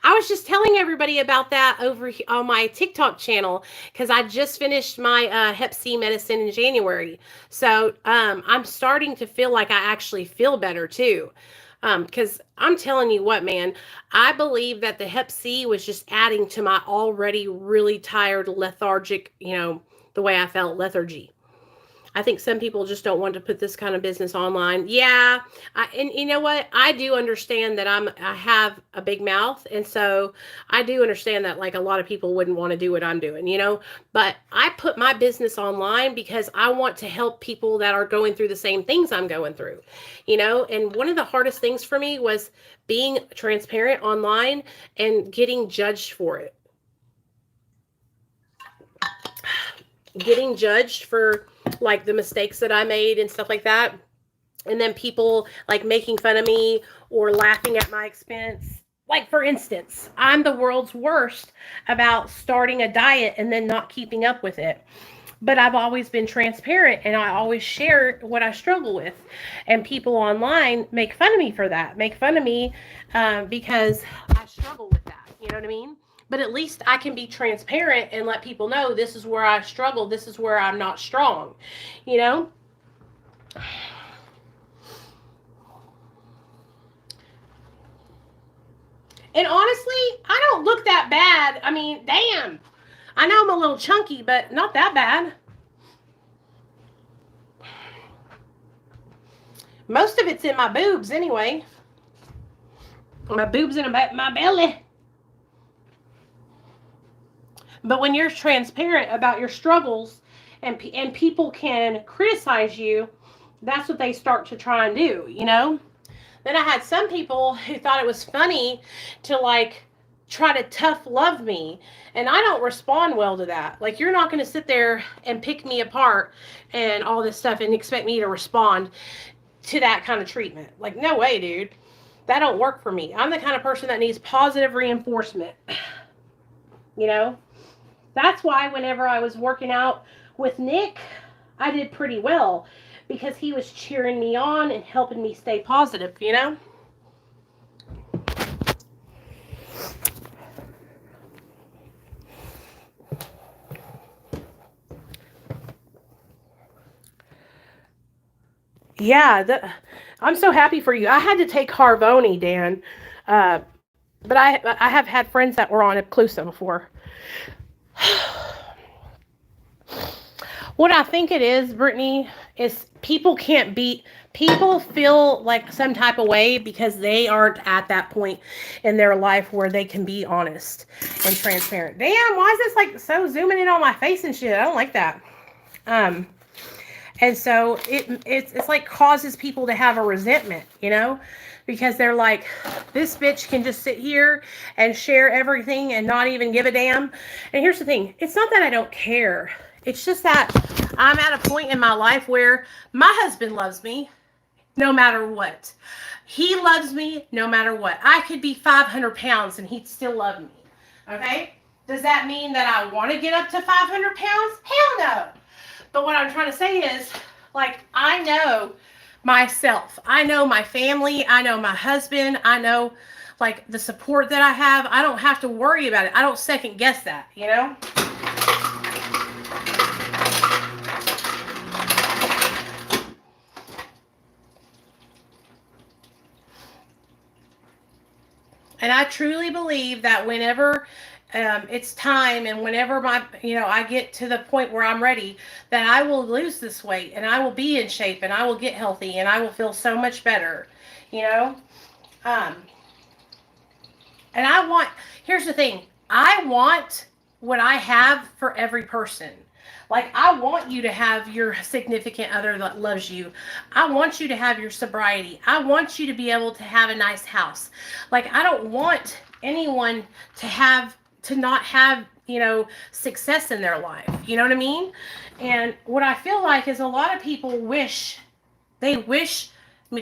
I was just telling everybody about that over on my TikTok channel because I just finished my Hep C medicine in January. So I'm starting to feel like I actually feel better too. Because I'm telling you what, man, I believe that the Hep C was just adding to my already really tired, lethargic, the way I felt, lethargy. I think some people just don't want to put this kind of business online. Yeah. And you know what? I do understand that I have a big mouth. And so I do understand that like a lot of people wouldn't want to do what I'm doing, but I put my business online because I want to help people that are going through the same things I'm going through, and one of the hardest things for me was being transparent online and getting judged for it. Getting judged for like the mistakes that I made and stuff like that. And then people like making fun of me or laughing at my expense. Like, for instance, I'm the world's worst about starting a diet and then not keeping up with it. But I've always been transparent and I always share what I struggle with. And people online make fun of me for that. Make fun of me because I struggle with that. You know what I mean? But at least I can be transparent and let people know this is where I struggle. This is where I'm not strong, And honestly, I don't look that bad. I mean, damn. I know I'm a little chunky, but not that bad. Most of it's in my boobs anyway. My boobs and my belly. But when you're transparent about your struggles and people can criticize you, that's what they start to try and do, Then I had some people who thought it was funny to like try to tough love me. And I don't respond well to that. Like, you're not going to sit there and pick me apart and all this stuff and expect me to respond to that kind of treatment. Like, no way, dude. That don't work for me. I'm the kind of person that needs positive reinforcement. That's why whenever I was working out with Nick, I did pretty well because he was cheering me on and helping me stay positive, Yeah, I'm so happy for you. I had to take Harvoni, Dan, but I have had friends that were on Epclusa before. What I think it is, Brittany, is people feel like some type of way because they aren't at that point in their life where they can be honest and transparent. Damn, why is this like so zooming in on my face and shit? I don't like that. And so it's like causes people to have a resentment, because they're like, this bitch can just sit here and share everything and not even give a damn. And here's the thing. It's not that I don't care. It's just that I'm at a point in my life where my husband loves me no matter what. He loves me no matter what. I could be 500 pounds and he'd still love me. Okay? Does that mean that I want to get up to 500 pounds? Hell no. But what I'm trying to say is, like, I know myself. I know my family. I know my husband. I know, like, the support that I have. I don't have to worry about it. I don't second guess that, And I truly believe that whenever it's time and whenever I get to the point where I'm ready, that I will lose this weight and I will be in shape and I will get healthy and I will feel so much better, And here's the thing, I want what I have for every person. Like, I want you to have your significant other that loves you. I want you to have your sobriety. I want you to be able to have a nice house. Like, I don't want anyone to not have, success in their life. You know what I mean? And what I feel like is a lot of people wish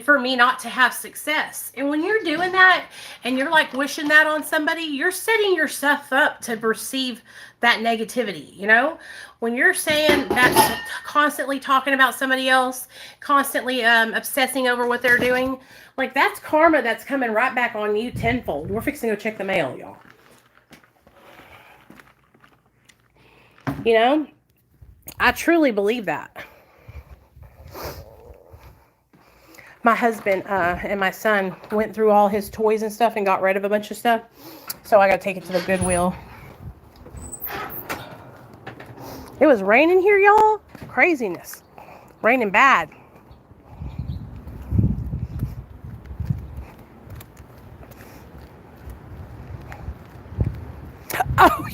for me not to have success. And when you're doing that and you're like wishing that on somebody, you're setting yourself up to receive that negativity, When you're saying that, constantly talking about somebody else, constantly obsessing over what they're doing, like, that's karma that's coming right back on you tenfold. We're fixing to go check the mail, y'all. I truly believe that. My husband and my son went through all his toys and stuff and got rid of a bunch of stuff. So I got to take it to the Goodwill. It was raining here, y'all. Craziness. Raining bad. Oh,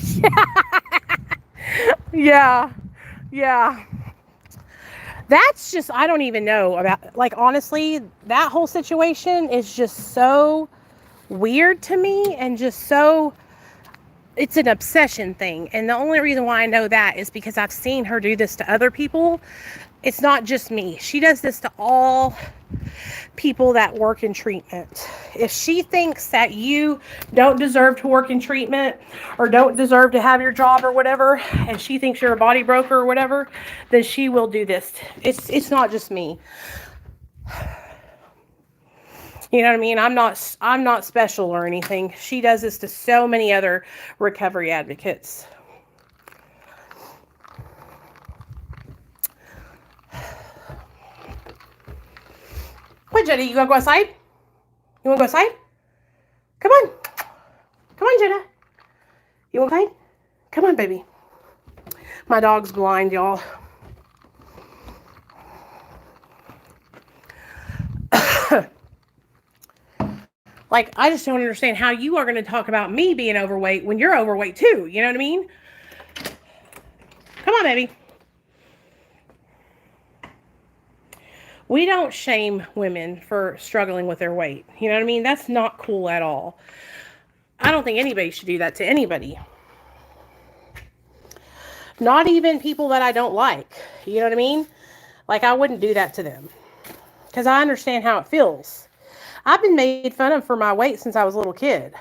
yeah. Yeah. That's just, I don't even know about, like, honestly, that whole situation is just so weird to me and just so, it's an obsession thing. And the only reason why I know that is because I've seen her do this to other people. It's not just me. She does this to all people that work in treatment. If she thinks that you don't deserve to work in treatment or don't deserve to have your job or whatever, and she thinks you're a body broker or whatever, then she will do this. It's not just me. You know what I mean? I'm not special or anything. She does this to so many other recovery advocates. What, Jenna? You gonna go outside? You wanna go outside? Come on. Come on, Jenna. You wanna play? Come on, baby. My dog's blind, y'all. Like, I just don't understand how you are going to talk about me being overweight when you're overweight too. You know what I mean? Come on, baby. We don't shame women for struggling with their weight. You know what I mean? That's not cool at all. I don't think anybody should do that to anybody. Not even people that I don't like. You know what I mean? Like, I wouldn't do that to them. Because I understand how it feels. I've been made fun of for my weight since I was a little kid.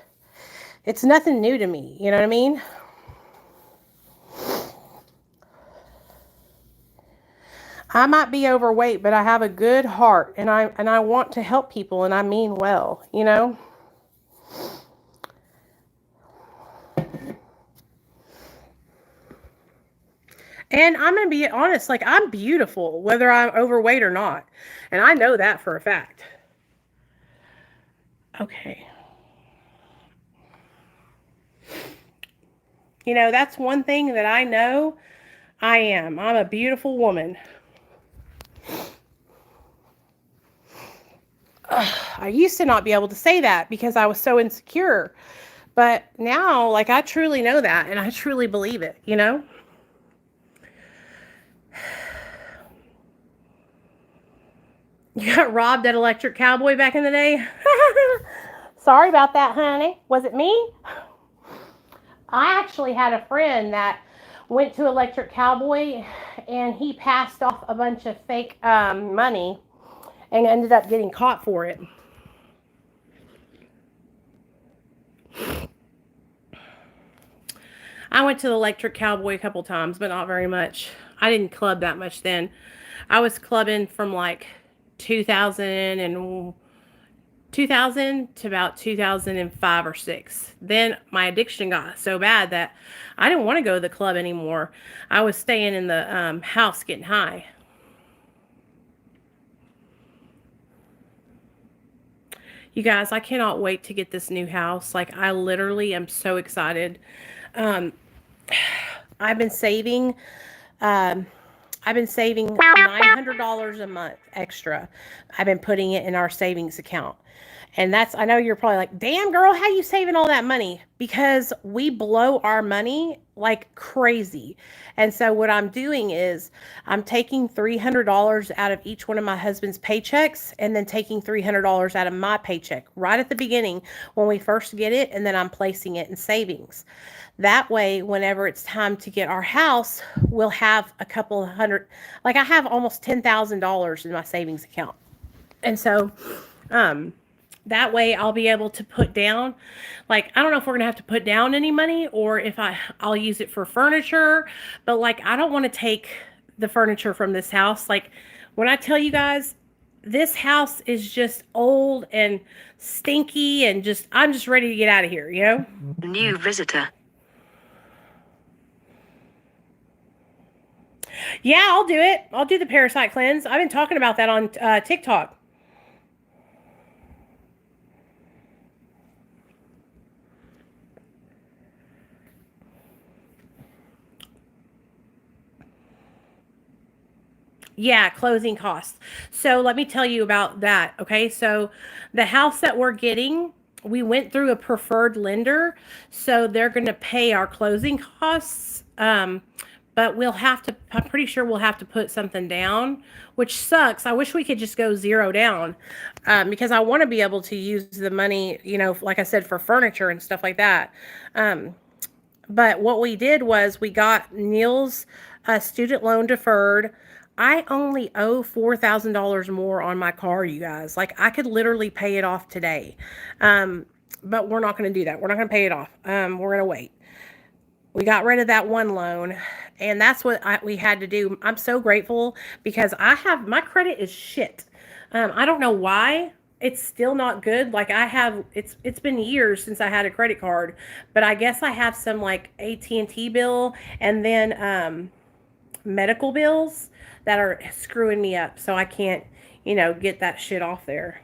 It's nothing new to me. You know what I mean? I might be overweight, but I have a good heart, and I want to help people, and I mean well, you know? And I'm going to be honest, like, I'm beautiful, whether I'm overweight or not. And I know that for a fact. Okay. You know, that's one thing that I know I am. I'm a beautiful woman. I used to not be able to say that because I was so insecure. But now, like, I truly know that, and I truly believe it, you know? You got robbed at Electric Cowboy back in the day? Sorry about that, honey. Was it me? I actually had a friend that went to Electric Cowboy and he passed off a bunch of fake money and ended up getting caught for it. I went to the Electric Cowboy a couple times, but not very much. I didn't club that much then. I was clubbing from like 2000 to about 2005 or 6. Then my addiction got so bad that I didn't want to go to the club anymore. I was staying in the house getting high. You guys, I cannot wait to get this new house. Like, I literally am so excited. I've been saving $900 a month extra. I've been putting it in our savings account. And that's, I know you're probably like, damn girl, how you saving all that money? Because we blow our money like crazy. And so what I'm doing is I'm taking $300 out of each one of my husband's paychecks and then taking $300 out of my paycheck right at the beginning when we first get it. And then I'm placing it in savings. That way, whenever it's time to get our house, we'll have a couple hundred, like I have almost $10,000 in my savings account. And so, that way I'll be able to put down, like, I don't know if we're going to have to put down any money or if I'll use it for furniture, but like, I don't want to take the furniture from this house. Like, when I tell you guys, this house is just old and stinky and just, I'm just ready to get out of here, you know? New visitor. Yeah, I'll do it. I'll do the parasite cleanse. I've been talking about that on TikTok. Yeah, closing costs. So let me tell you about that. Okay, so the house that we're getting, we went through a preferred lender, so they're going to pay our closing costs. But we'll have to, I'm pretty sure we'll have to put something down, which sucks. I wish we could just go zero down, because I want to be able to use the money, you know, like I said, for furniture and stuff like that. But what we did was we got Neil's student loan deferred. I only owe $4,000 more on my car, you guys. Like, I could literally pay it off today. But we're not going to do that. We're not going to pay it off. We're going to wait. We got rid of that one loan, and that's what we had to do. I'm so grateful because my credit is shit. I don't know why. It's still not good. Like, it's been years since I had a credit card, but I guess I have some like AT&T bill and then medical bills that are screwing me up, so I can't, get that shit off there.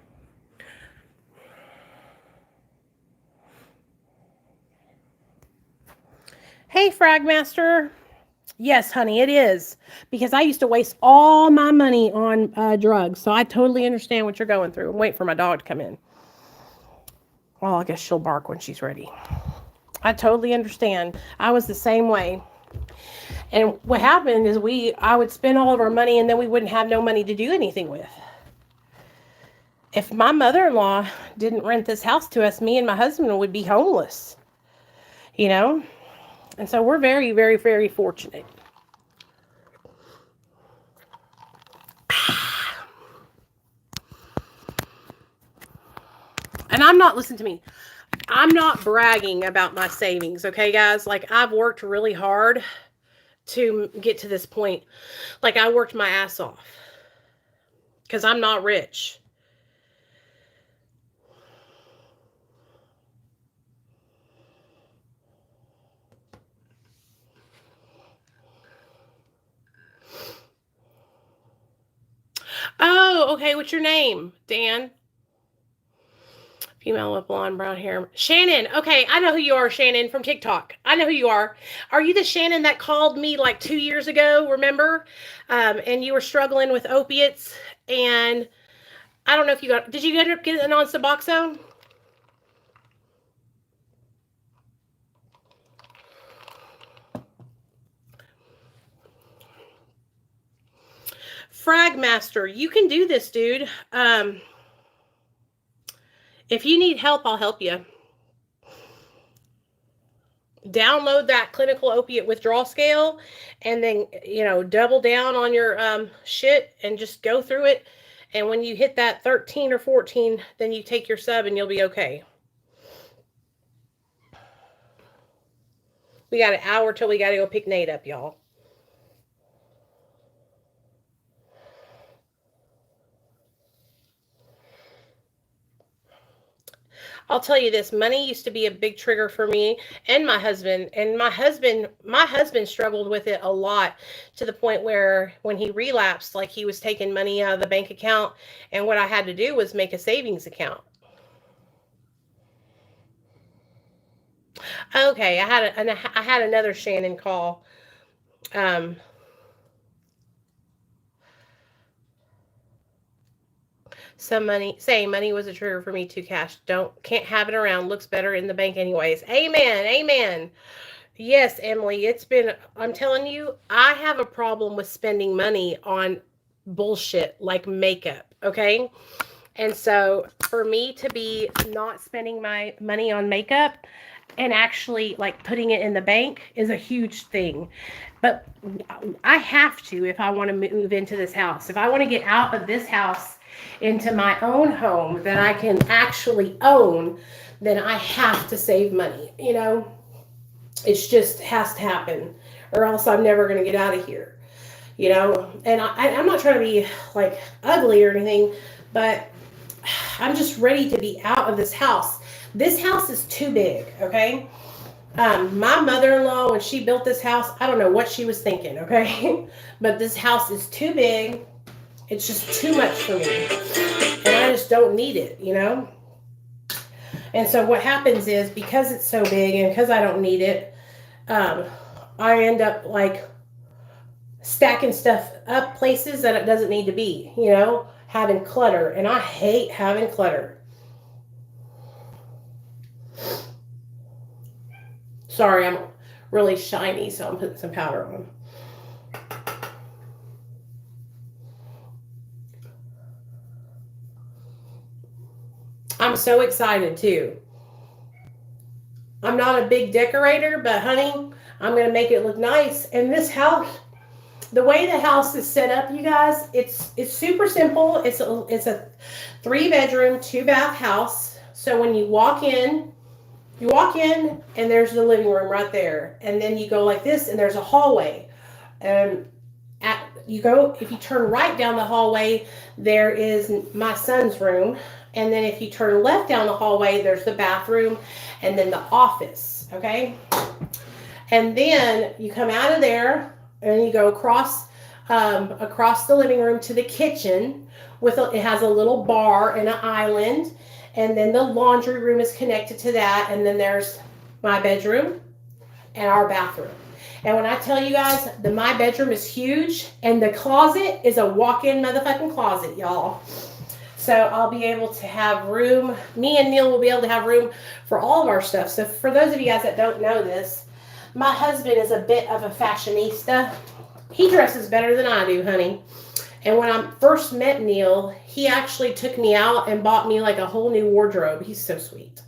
Hey, Fragmaster. Yes, honey, it is. Because I used to waste all my money on drugs. So I totally understand what you're going through. Wait for my dog to come in. Well, I guess she'll bark when she's ready. I totally understand. I was the same way. And what happened is I would spend all of our money and then we wouldn't have no money to do anything with. If my mother-in-law didn't rent this house to us, me and my husband would be homeless. And so we're very, very, very fortunate. And listen to me. I'm not bragging about my savings, okay, guys? Like, I've worked really hard to get to this point. Like, I worked my ass off because I'm not rich. Oh, okay. What's your name, Dan? Female with blonde, brown hair. Shannon. Okay, I know who you are, Shannon, from TikTok. I know who you are. Are you the Shannon that called me like 2 years ago, remember? And you were struggling with opiates. And I don't know if did you get it on Suboxone? Fragmaster, you can do this, dude. If you need help, I'll help you. Download that clinical opiate withdrawal scale, and then, double down on your shit and just go through it. And when you hit that 13 or 14, then you take your sub and you'll be okay. We got an hour till we got to go pick Nate up, y'all. I'll tell you this, money used to be a big trigger for me and my husband. And my husband struggled with it a lot, to the point where when he relapsed, like, he was taking money out of the bank account, and what I had to do was make a savings account. Okay, I had another Shannon call. Saying money was a trigger for me too. Cash can't have it around. Looks better in the bank anyways. Amen. Amen. Yes, Emily, I'm telling you, I have a problem with spending money on bullshit like makeup. Okay. And so for me to be not spending my money on makeup and actually like putting it in the bank is a huge thing. But I have to, if I want to move into this house, if I want to get out of this house into my own home that I can actually own, then I have to save money. It just has to happen, or else I'm never going to get out of here. And I'm not trying to be like ugly or anything, but I'm just ready to be out of this house. This house is too big, okay? My mother-in-law, when she built this house, I don't know what she was thinking, okay? But this house is too big. It's just too much for me. And I just don't need it, And so what happens is, because it's so big and because I don't need it, I end up like stacking stuff up places that it doesn't need to be, having clutter. And I hate having clutter. Sorry, I'm really shiny, so I'm putting some powder on. I'm so excited too. I'm not a big decorator, but honey, I'm going to make it look nice. And this house, the way the house is set up, you guys, it's super simple. It's a 3-bedroom, 2-bath house. So when you walk in and there's the living room right there. And then you go like this and there's a hallway. And if you turn right down the hallway, there is my son's room. And then if you turn left down the hallway, there's the bathroom and then the office, okay? And then you come out of there and you go across the living room to the kitchen. It has a little bar and an island. And then the laundry room is connected to that. And then there's my bedroom and our bathroom. And when I tell you guys that my bedroom is huge and the closet is a walk-in motherfucking closet, y'all. So I'll be able to have room. Me and Neil will be able to have room for all of our stuff. So for those of you guys that don't know this, my husband is a bit of a fashionista. He dresses better than I do, honey. And when I first met Neil, he actually took me out and bought me like a whole new wardrobe. He's so sweet.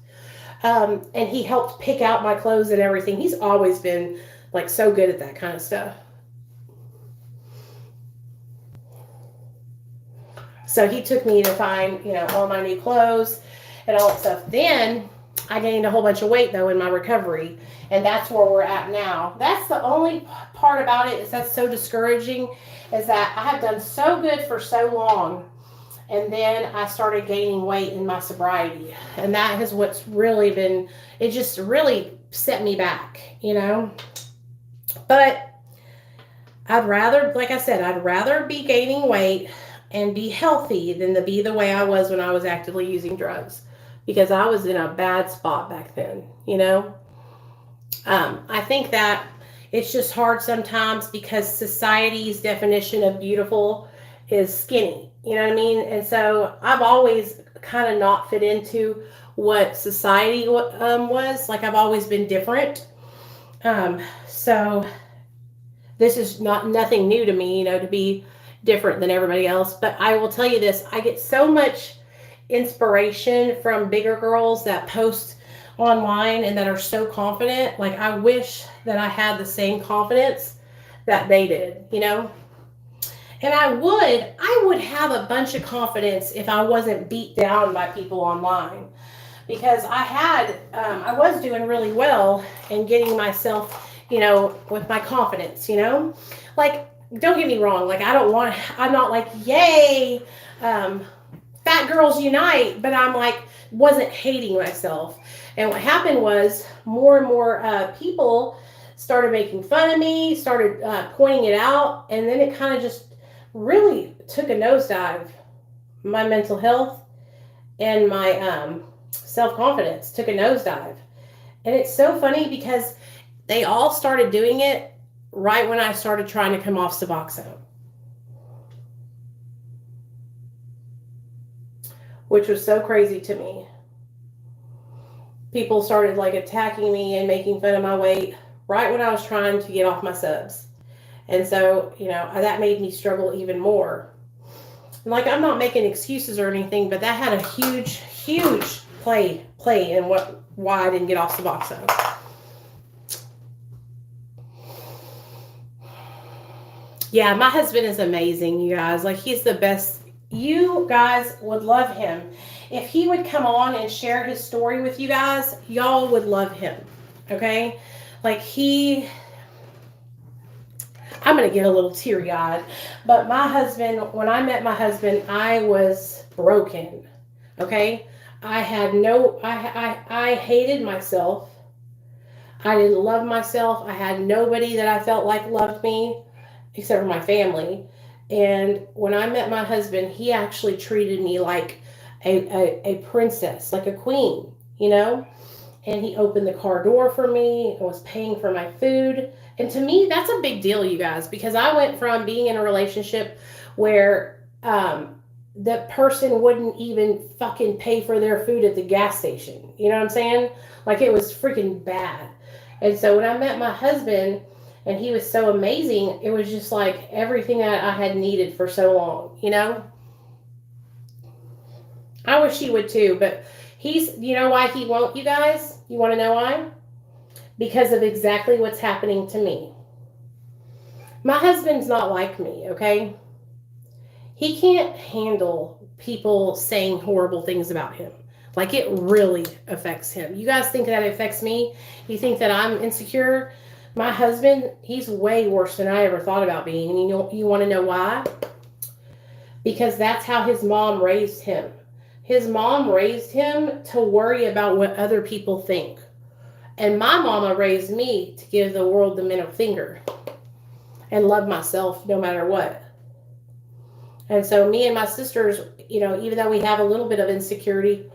And he helped pick out my clothes and everything. He's always been like so good at that kind of stuff. So he took me to find, all my new clothes and all that stuff. Then I gained a whole bunch of weight, though, in my recovery. And that's where we're at now. That's the only part about it that's so discouraging, is that I have done so good for so long. And then I started gaining weight in my sobriety. And that is what's really been, it just really set me back, But I'd rather be gaining weight and be healthy than to be the way I was when I was actively using drugs, because I was in a bad spot back then, I think that it's just hard sometimes because society's definition of beautiful is skinny, you know what I mean? And so I've always kind of not fit into what society was. Like, I've always been different. So this is nothing new to me, to be different than everybody else. But I will tell you this, I get so much inspiration from bigger girls that post online and that are so confident. Like, I wish that I had the same confidence that they did, you know? And I would have a bunch of confidence if I wasn't beat down by people online, because I was doing really well and getting myself, you know, with my confidence, you know, like, don't get me wrong. Like, I'm not like, yay, fat girls unite, but I'm like, wasn't hating myself. And what happened was more and more people started making fun of me, started pointing it out, and then it kind of just really took a nosedive. My mental health and my self-confidence took a nosedive. And it's so funny because they all started doing it right when I started trying to come off Suboxone, which was so crazy to me. People started like attacking me and making fun of my weight right when I was trying to get off my subs. And so, you know, that made me struggle even more. And like, I'm not making excuses or anything, but that had a huge play in why I didn't get off Suboxone. Yeah, my husband is amazing, you guys. Like, he's the best. You guys would love him. If he would come on and share his story with you guys, y'all would love him. Okay? Like, I'm going to get a little teary-eyed. But my husband, when I met my husband, I was broken. Okay? I hated myself. I didn't love myself. I had nobody that I felt like loved me except for my family. And when I met my husband, he actually treated me like a princess, like a queen, you know? And he opened the car door for me and was paying for my food. And to me, that's a big deal, you guys, because I went from being in a relationship where the person wouldn't even fucking pay for their food at the gas station. You know what I'm saying? Like, it was freaking bad. And so when I met my husband, and he was so amazing, it was just like everything that I had needed for so long, you know? I wish he would too, but you know why he won't, you guys? You want to know why? Because of exactly what's happening to me. My husband's not like me, okay? He can't handle people saying horrible things about him. Like, it really affects him. You guys think that it affects me? You think that I'm insecure? My husband, he's way worse than I ever thought about being. And you want to know why? Because that's how his mom raised him. His mom raised him to worry about what other people think. And my mama raised me to give the world the middle finger and love myself no matter what. And so me and my sisters, you know, even though we have a little bit of insecurity,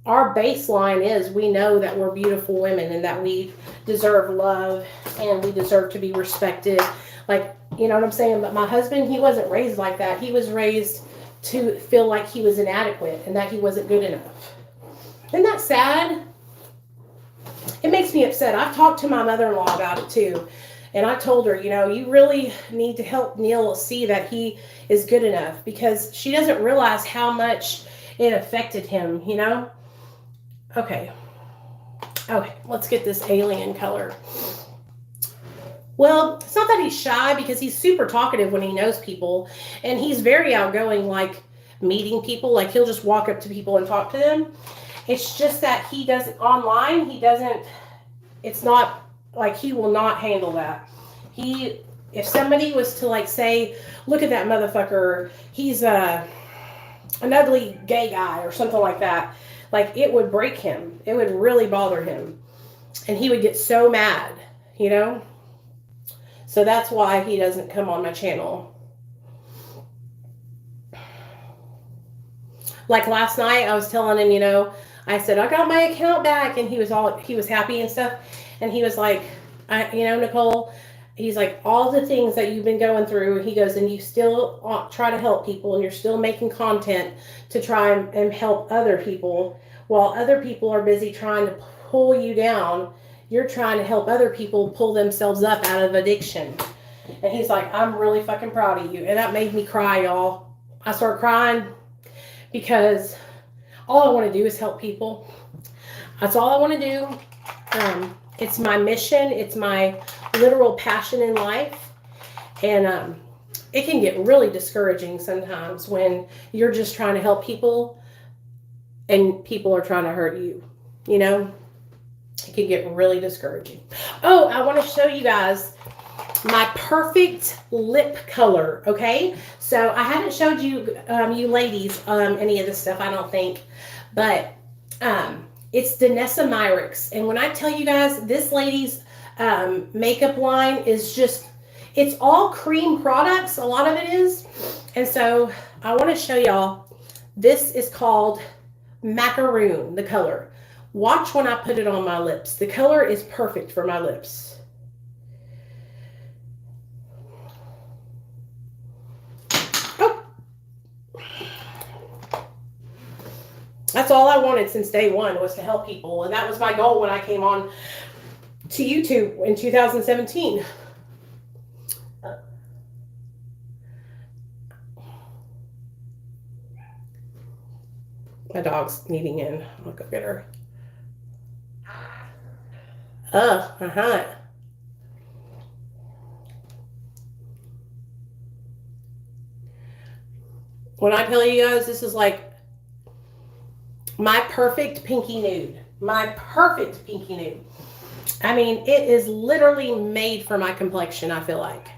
our baseline is we know that we're beautiful women and that we deserve love and we deserve to be respected. Like, you know what I'm saying? But my husband, he wasn't raised like that. He was raised to feel like he was inadequate and that he wasn't good enough. Isn't that sad? It makes me upset. I've talked to my mother-in-law about it too. And I told her, you know, you really need to help Neil see that he is good enough, because she doesn't realize how much it affected him, you know? Okay, let's get this alien color. Well, it's not that he's shy, because he's super talkative when he knows people, and he's very outgoing, like meeting people. Like, he'll just walk up to people and talk to them. It's just that he doesn't, online, it's not, like, he will not handle that. If somebody was to, like, say, look at that motherfucker, he's an ugly gay guy or something like that, like, it would break him. It would really bother him. And he would get so mad, you know? So that's why he doesn't come on my channel. Like, last night, I was telling him, you know, I said, I got my account back. And he was happy and stuff. And he was like, you know, Nicole, he's like, all the things that you've been going through, he goes, and you still try to help people, and you're still making content to try and help other people, while other people are busy trying to pull you down. You're trying to help other people pull themselves up out of addiction. And he's like, I'm really fucking proud of you. And that made me cry, y'all. I started crying because all I want to do is help people. That's all I want to do. It's my mission. It's my literal passion in life. And it can get really discouraging sometimes when you're just trying to help people and people are trying to hurt you. You know, it can get really discouraging. Oh, I want to show you guys my perfect lip color. Okay, so I haven't showed you, you ladies, any of this stuff, I don't think, but it's Danessa Myricks. And when I tell you guys, this lady's makeup line is just, it's all cream products. A lot of it is. And so I want to show y'all, this is called Macaroon, the color. Watch when I put it on my lips. The color is perfect for my lips. Oh. That's all I wanted since day one, was to help people. And that was my goal when I came on to YouTube in 2017. My dog's needing in. I'll go get her. When I tell you guys, this is like my perfect pinky nude. My perfect pinky nude. I mean, it is literally made for my complexion, I feel like.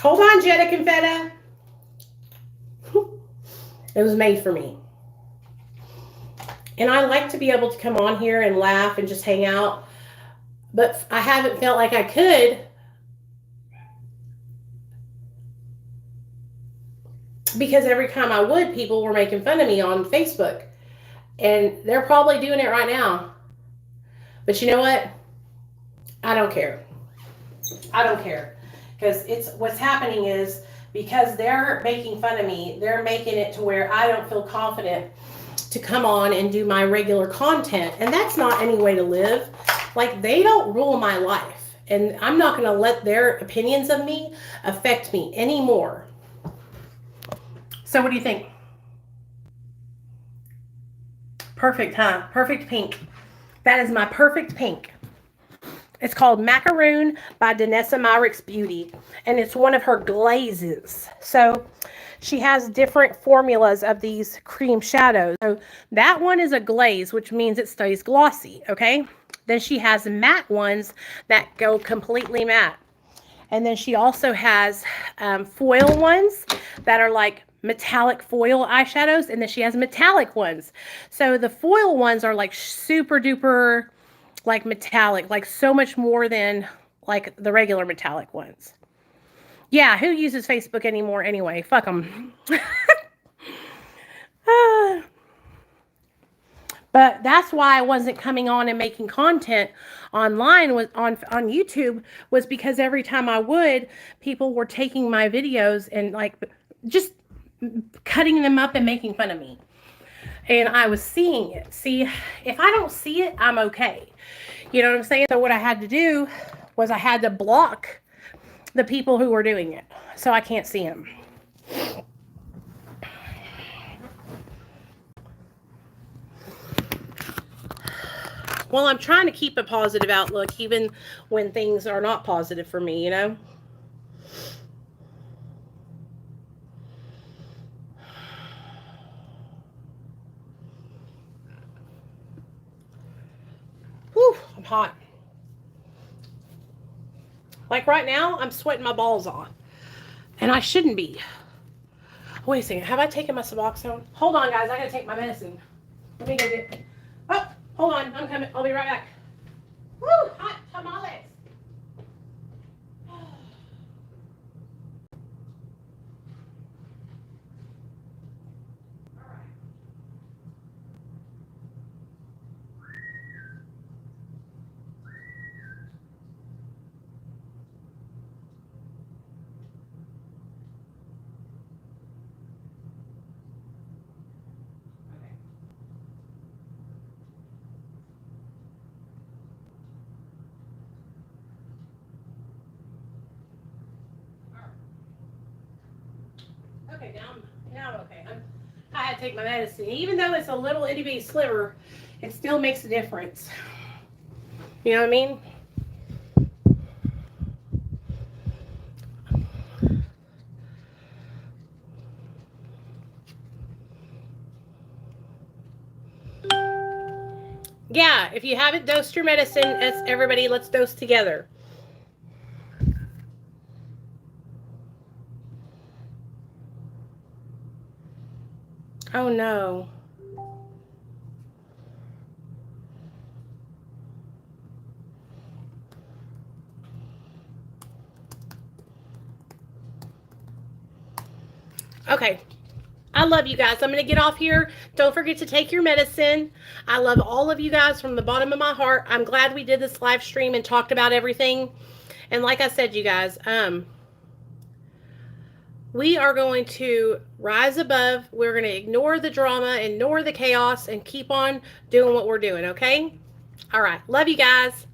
Hold on, Jetta Confetta. It was made for me. And I like to be able to come on here and laugh and just hang out. But I haven't felt like I could because every time I would, people were making fun of me on Facebook. And they're probably doing it right now. But you know what? I don't care. I don't care. Because it's what's happening is, because they're making fun of me, they're making it to where I don't feel confident to come on and do my regular content. And that's not any way to live. Like, they don't rule my life. And I'm not going to let their opinions of me affect me anymore. So what do you think? Perfect, huh? Perfect pink. That is my perfect pink. It's called Macaroon by Danessa Myricks Beauty. And it's one of her glazes. So she has different formulas of these cream shadows. So that one is a glaze, which means it stays glossy, okay? Then she has matte ones that go completely matte. And then she also has foil ones that are like metallic foil eyeshadows. And then she has metallic ones. So the foil ones are like super duper like metallic, like so much more than like the regular metallic ones. Yeah, who uses Facebook anymore anyway? Fuck them. But that's why I wasn't coming on and making content online on YouTube, was because every time I would, people were taking my videos and like just cutting them up and making fun of me. And I was seeing it. See, if I don't see it, I'm okay. You know what I'm saying? So what I had to do was I had to block the people who were doing it, so I can't see them. Well, I'm trying to keep a positive outlook even when things are not positive for me, you know? Whew, I'm hot. Like right now, I'm sweating my balls off. And I shouldn't be. Wait a second. Have I taken my Suboxone? Hold on, guys. I gotta take my medicine. Let me go get it. Oh, hold on. I'm coming. I'll be right back. Woo! Hot tamales. now I'm okay. I had to take my medicine. Even though it's a little itty bitty sliver, it still makes a difference. You know what I mean? Yeah, if you haven't dosed your medicine, everybody, let's dose together. Oh no. Okay. I love you guys. I'm going to get off here. Don't forget to take your medicine. I love all of you guys from the bottom of my heart. I'm glad we did this live stream and talked about everything. And like I said, you guys, we are going to rise above. We're going to ignore the drama, ignore the chaos, and keep on doing what we're doing, okay? All right. Love you guys.